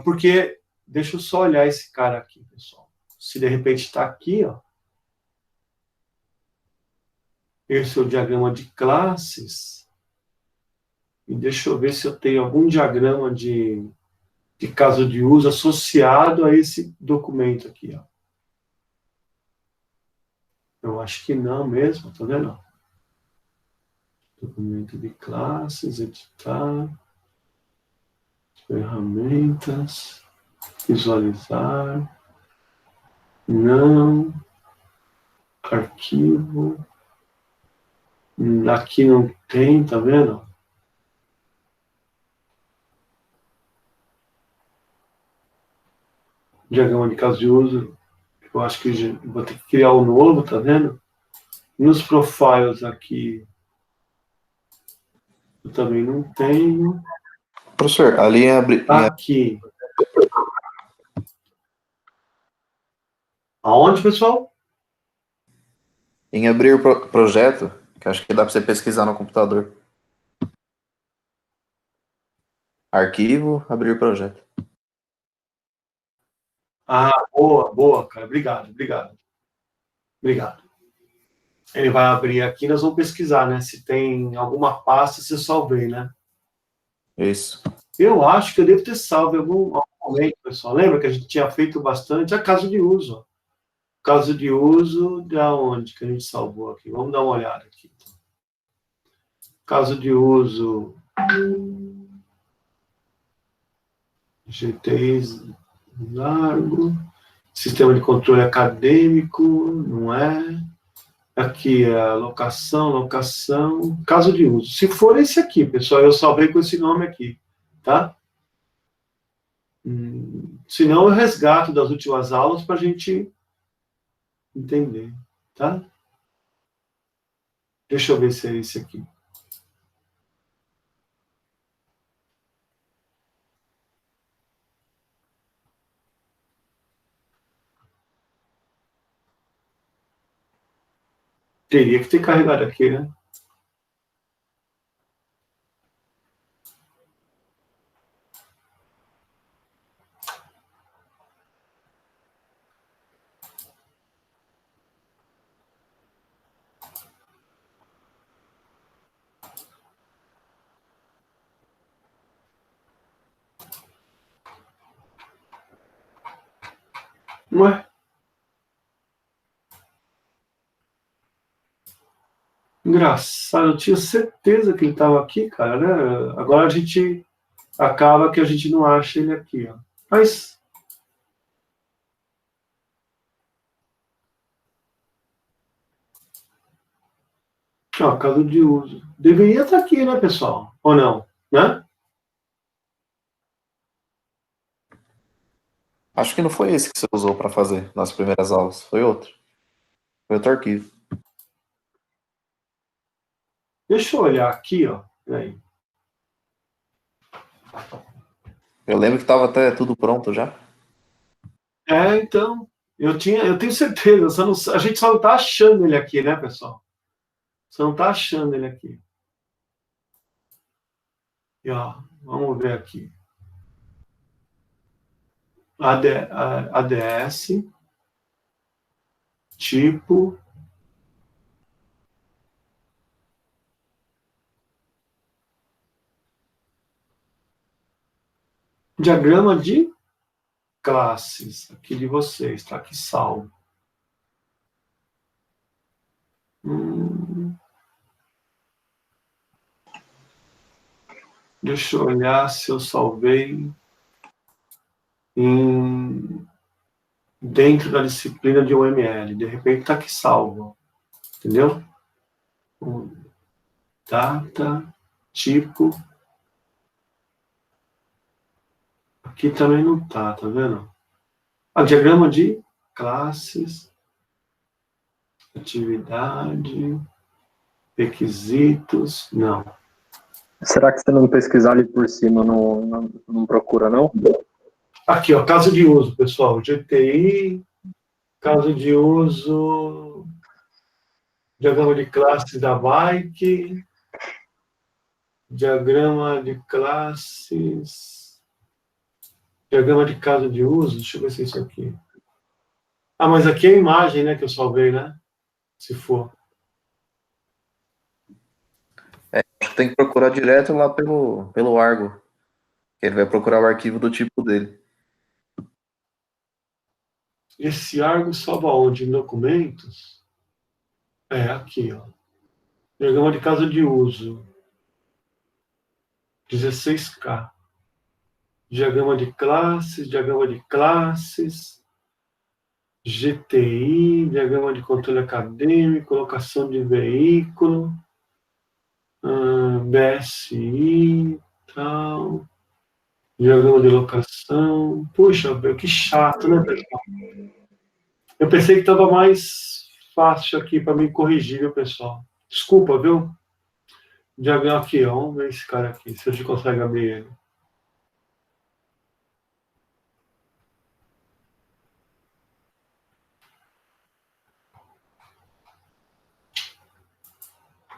Porque, deixa eu só olhar esse cara aqui, pessoal. Se de repente está aqui, ó. Esse é o diagrama de classes. E deixa eu ver se eu tenho algum diagrama de caso de uso associado a esse documento aqui, ó. Eu acho que não mesmo, tá vendo? Documento de classes, editar, ferramentas, visualizar, não, arquivo, aqui não tem, tá vendo? Diagrama de caso de uso, eu acho que vou ter que criar um novo, tá vendo? Nos profiles aqui, eu também não tenho. Professor, ali Aqui. Aonde, pessoal? em abrir o projeto, que acho que dá para você pesquisar no computador. Arquivo, abrir projeto. Ah, boa, cara. Obrigado. Ele vai abrir aqui, nós vamos pesquisar, né? Se tem alguma pasta, você salvei, né? Isso. Eu acho que eu devo ter salvo em algum momento, pessoal. Lembra que a gente tinha feito bastante a caso de uso. Ó. Caso de uso, da onde que a gente salvou aqui? Vamos dar uma olhada aqui. Caso de uso. GTIs largo. Sistema de controle acadêmico, não é? Aqui é a locação, caso de uso. Se for esse aqui, pessoal, eu salvei com esse nome aqui, tá? Se não, eu resgato das últimas aulas para a gente entender, tá? Deixa eu ver se é esse aqui. Teria que ter carregado aqui, né? Ué? Engraçado, eu tinha certeza que ele estava aqui, cara, né? Agora a gente acaba que a gente não acha ele aqui, ó. Mas ó, caso de uso. Deveria estar aqui, né, pessoal? Ou não? Né? Acho que não foi esse que você usou para fazer nas primeiras aulas. Foi outro. Foi outro arquivo. Deixa eu olhar aqui, ó. Peraí. Eu lembro que estava até tudo pronto já. Então, eu tenho certeza, a gente só não está achando ele aqui, né, pessoal? Só não está achando ele aqui. E, ó, vamos ver aqui. ADS, tipo, diagrama de classes, aqui de vocês, está aqui salvo. Deixa eu olhar se eu salvei dentro da disciplina de UML. De repente está aqui salvo. Entendeu? Data, tipo. Aqui também não tá vendo? Diagrama de classes, atividade, requisitos, não. Será que você não pesquisar ali por cima não procura, não? Aqui, ó, caso de uso, pessoal. GTI, caso de uso, diagrama de classes da bike, diagrama de classes, diagrama de caso de uso, deixa eu ver se é isso aqui. Ah, mas aqui é a imagem, né, que eu salvei, né? Se for. Acho que tem que procurar direto lá pelo Argo. Ele vai procurar o arquivo do tipo dele. Esse Argo salva onde? Em documentos? Aqui, ó. Diagrama de caso de uso. 16K. Diagrama de classes, GTI, diagrama de controle acadêmico, colocação de veículo, BSI, tal, diagrama de locação. Puxa, que chato, né, pessoal? Eu pensei que estava mais fácil aqui para me corrigir, viu, pessoal? Desculpa, viu? Diagrama aqui, ó. Vamos ver esse cara aqui, se a gente consegue abrir ele.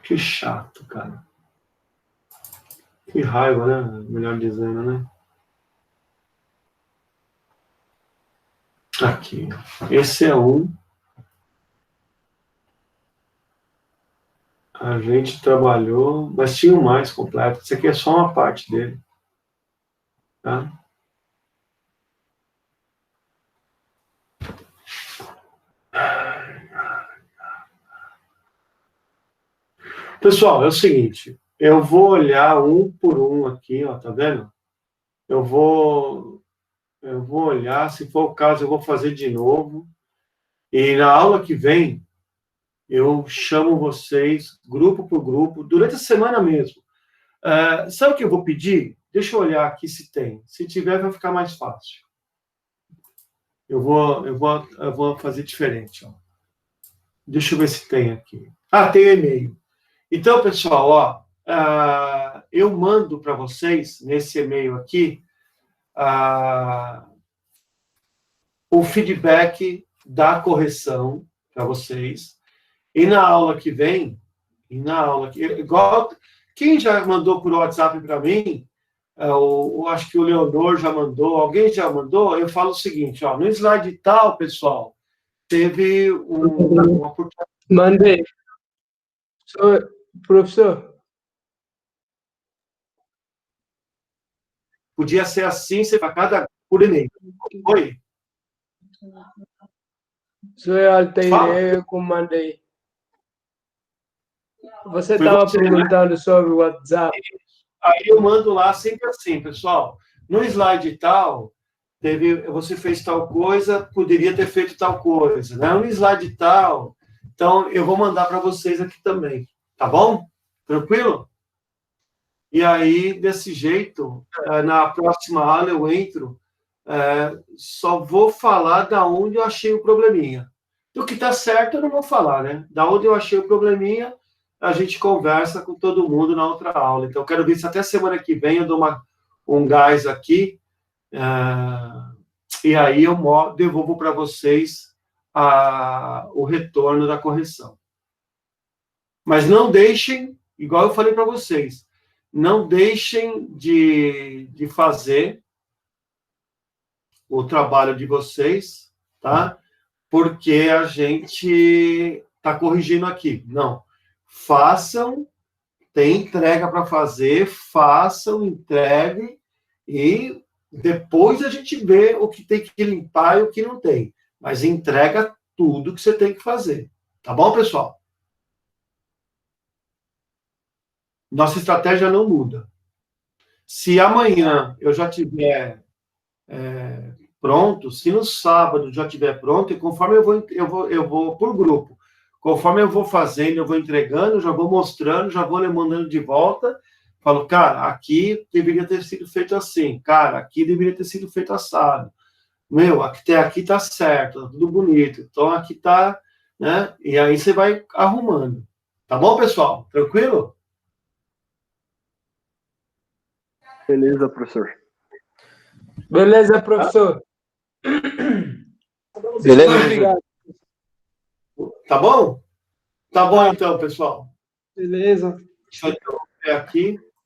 Que chato, cara. Que raiva, né? Melhor dizendo, né? Aqui. Esse é um. A gente trabalhou, mas tinha um mais completo. Isso aqui é só uma parte dele. Tá? Pessoal, é o seguinte. Eu vou olhar um por um aqui, ó, tá vendo? Eu vou olhar, se for o caso, eu vou fazer de novo. E na aula que vem, eu chamo vocês, grupo por grupo, durante a semana mesmo. Sabe o que eu vou pedir? Deixa eu olhar aqui se tem. Se tiver, vai ficar mais fácil. Eu vou fazer diferente. Ó. Deixa eu ver se tem aqui. Tem e-mail. Então, pessoal, ó, eu mando para vocês, nesse e-mail aqui, o feedback da correção para vocês. E na aula que vem, igual quem já mandou por WhatsApp para mim, eu acho que o Leonor já mandou, alguém já mandou, eu falo o seguinte, ó, no slide tal, pessoal, teve uma oportunidade. Mandei. Professor. Podia ser assim, você para cada por e-mail. Oi? Eu alterei, eu mandei. Você estava perguntando sobre o WhatsApp. Aí eu mando lá sempre assim, pessoal. No slide tal, você fez tal coisa, poderia ter feito tal coisa. Né? No slide tal. Então, eu vou mandar para vocês aqui também. Tá bom? Tranquilo? E aí, desse jeito, na próxima aula eu entro, só vou falar da onde eu achei o probleminha. Do que está certo eu não vou falar, né? Da onde eu achei o probleminha, a gente conversa com todo mundo na outra aula. Então, quero ver se até semana que vem eu dou um gás aqui, e aí eu devolvo para vocês o retorno da correção. Mas não deixem, igual eu falei para vocês, não deixem de fazer o trabalho de vocês, tá? Porque a gente está corrigindo aqui. Não. Façam, tem entrega para fazer, façam, entregue, e depois a gente vê o que tem que limpar e o que não tem. Mas entrega tudo que você tem que fazer. Tá bom, pessoal? Nossa estratégia não muda. Se amanhã eu já tiver pronto, se no sábado já tiver pronto, e conforme eu vou por grupo, conforme eu vou fazendo, eu vou entregando, já vou mostrando, já vou mandando de volta, falo, cara, aqui deveria ter sido feito assim, cara, aqui deveria ter sido feito assado, até aqui tá certo, tá tudo bonito, então aqui tá, né, e aí você vai arrumando. Tá bom, pessoal? Tranquilo? Beleza, professor. Beleza, professor. Beleza, Muito obrigado. Tá bom? Tá bom, então, pessoal. Beleza. Deixa eu aqui.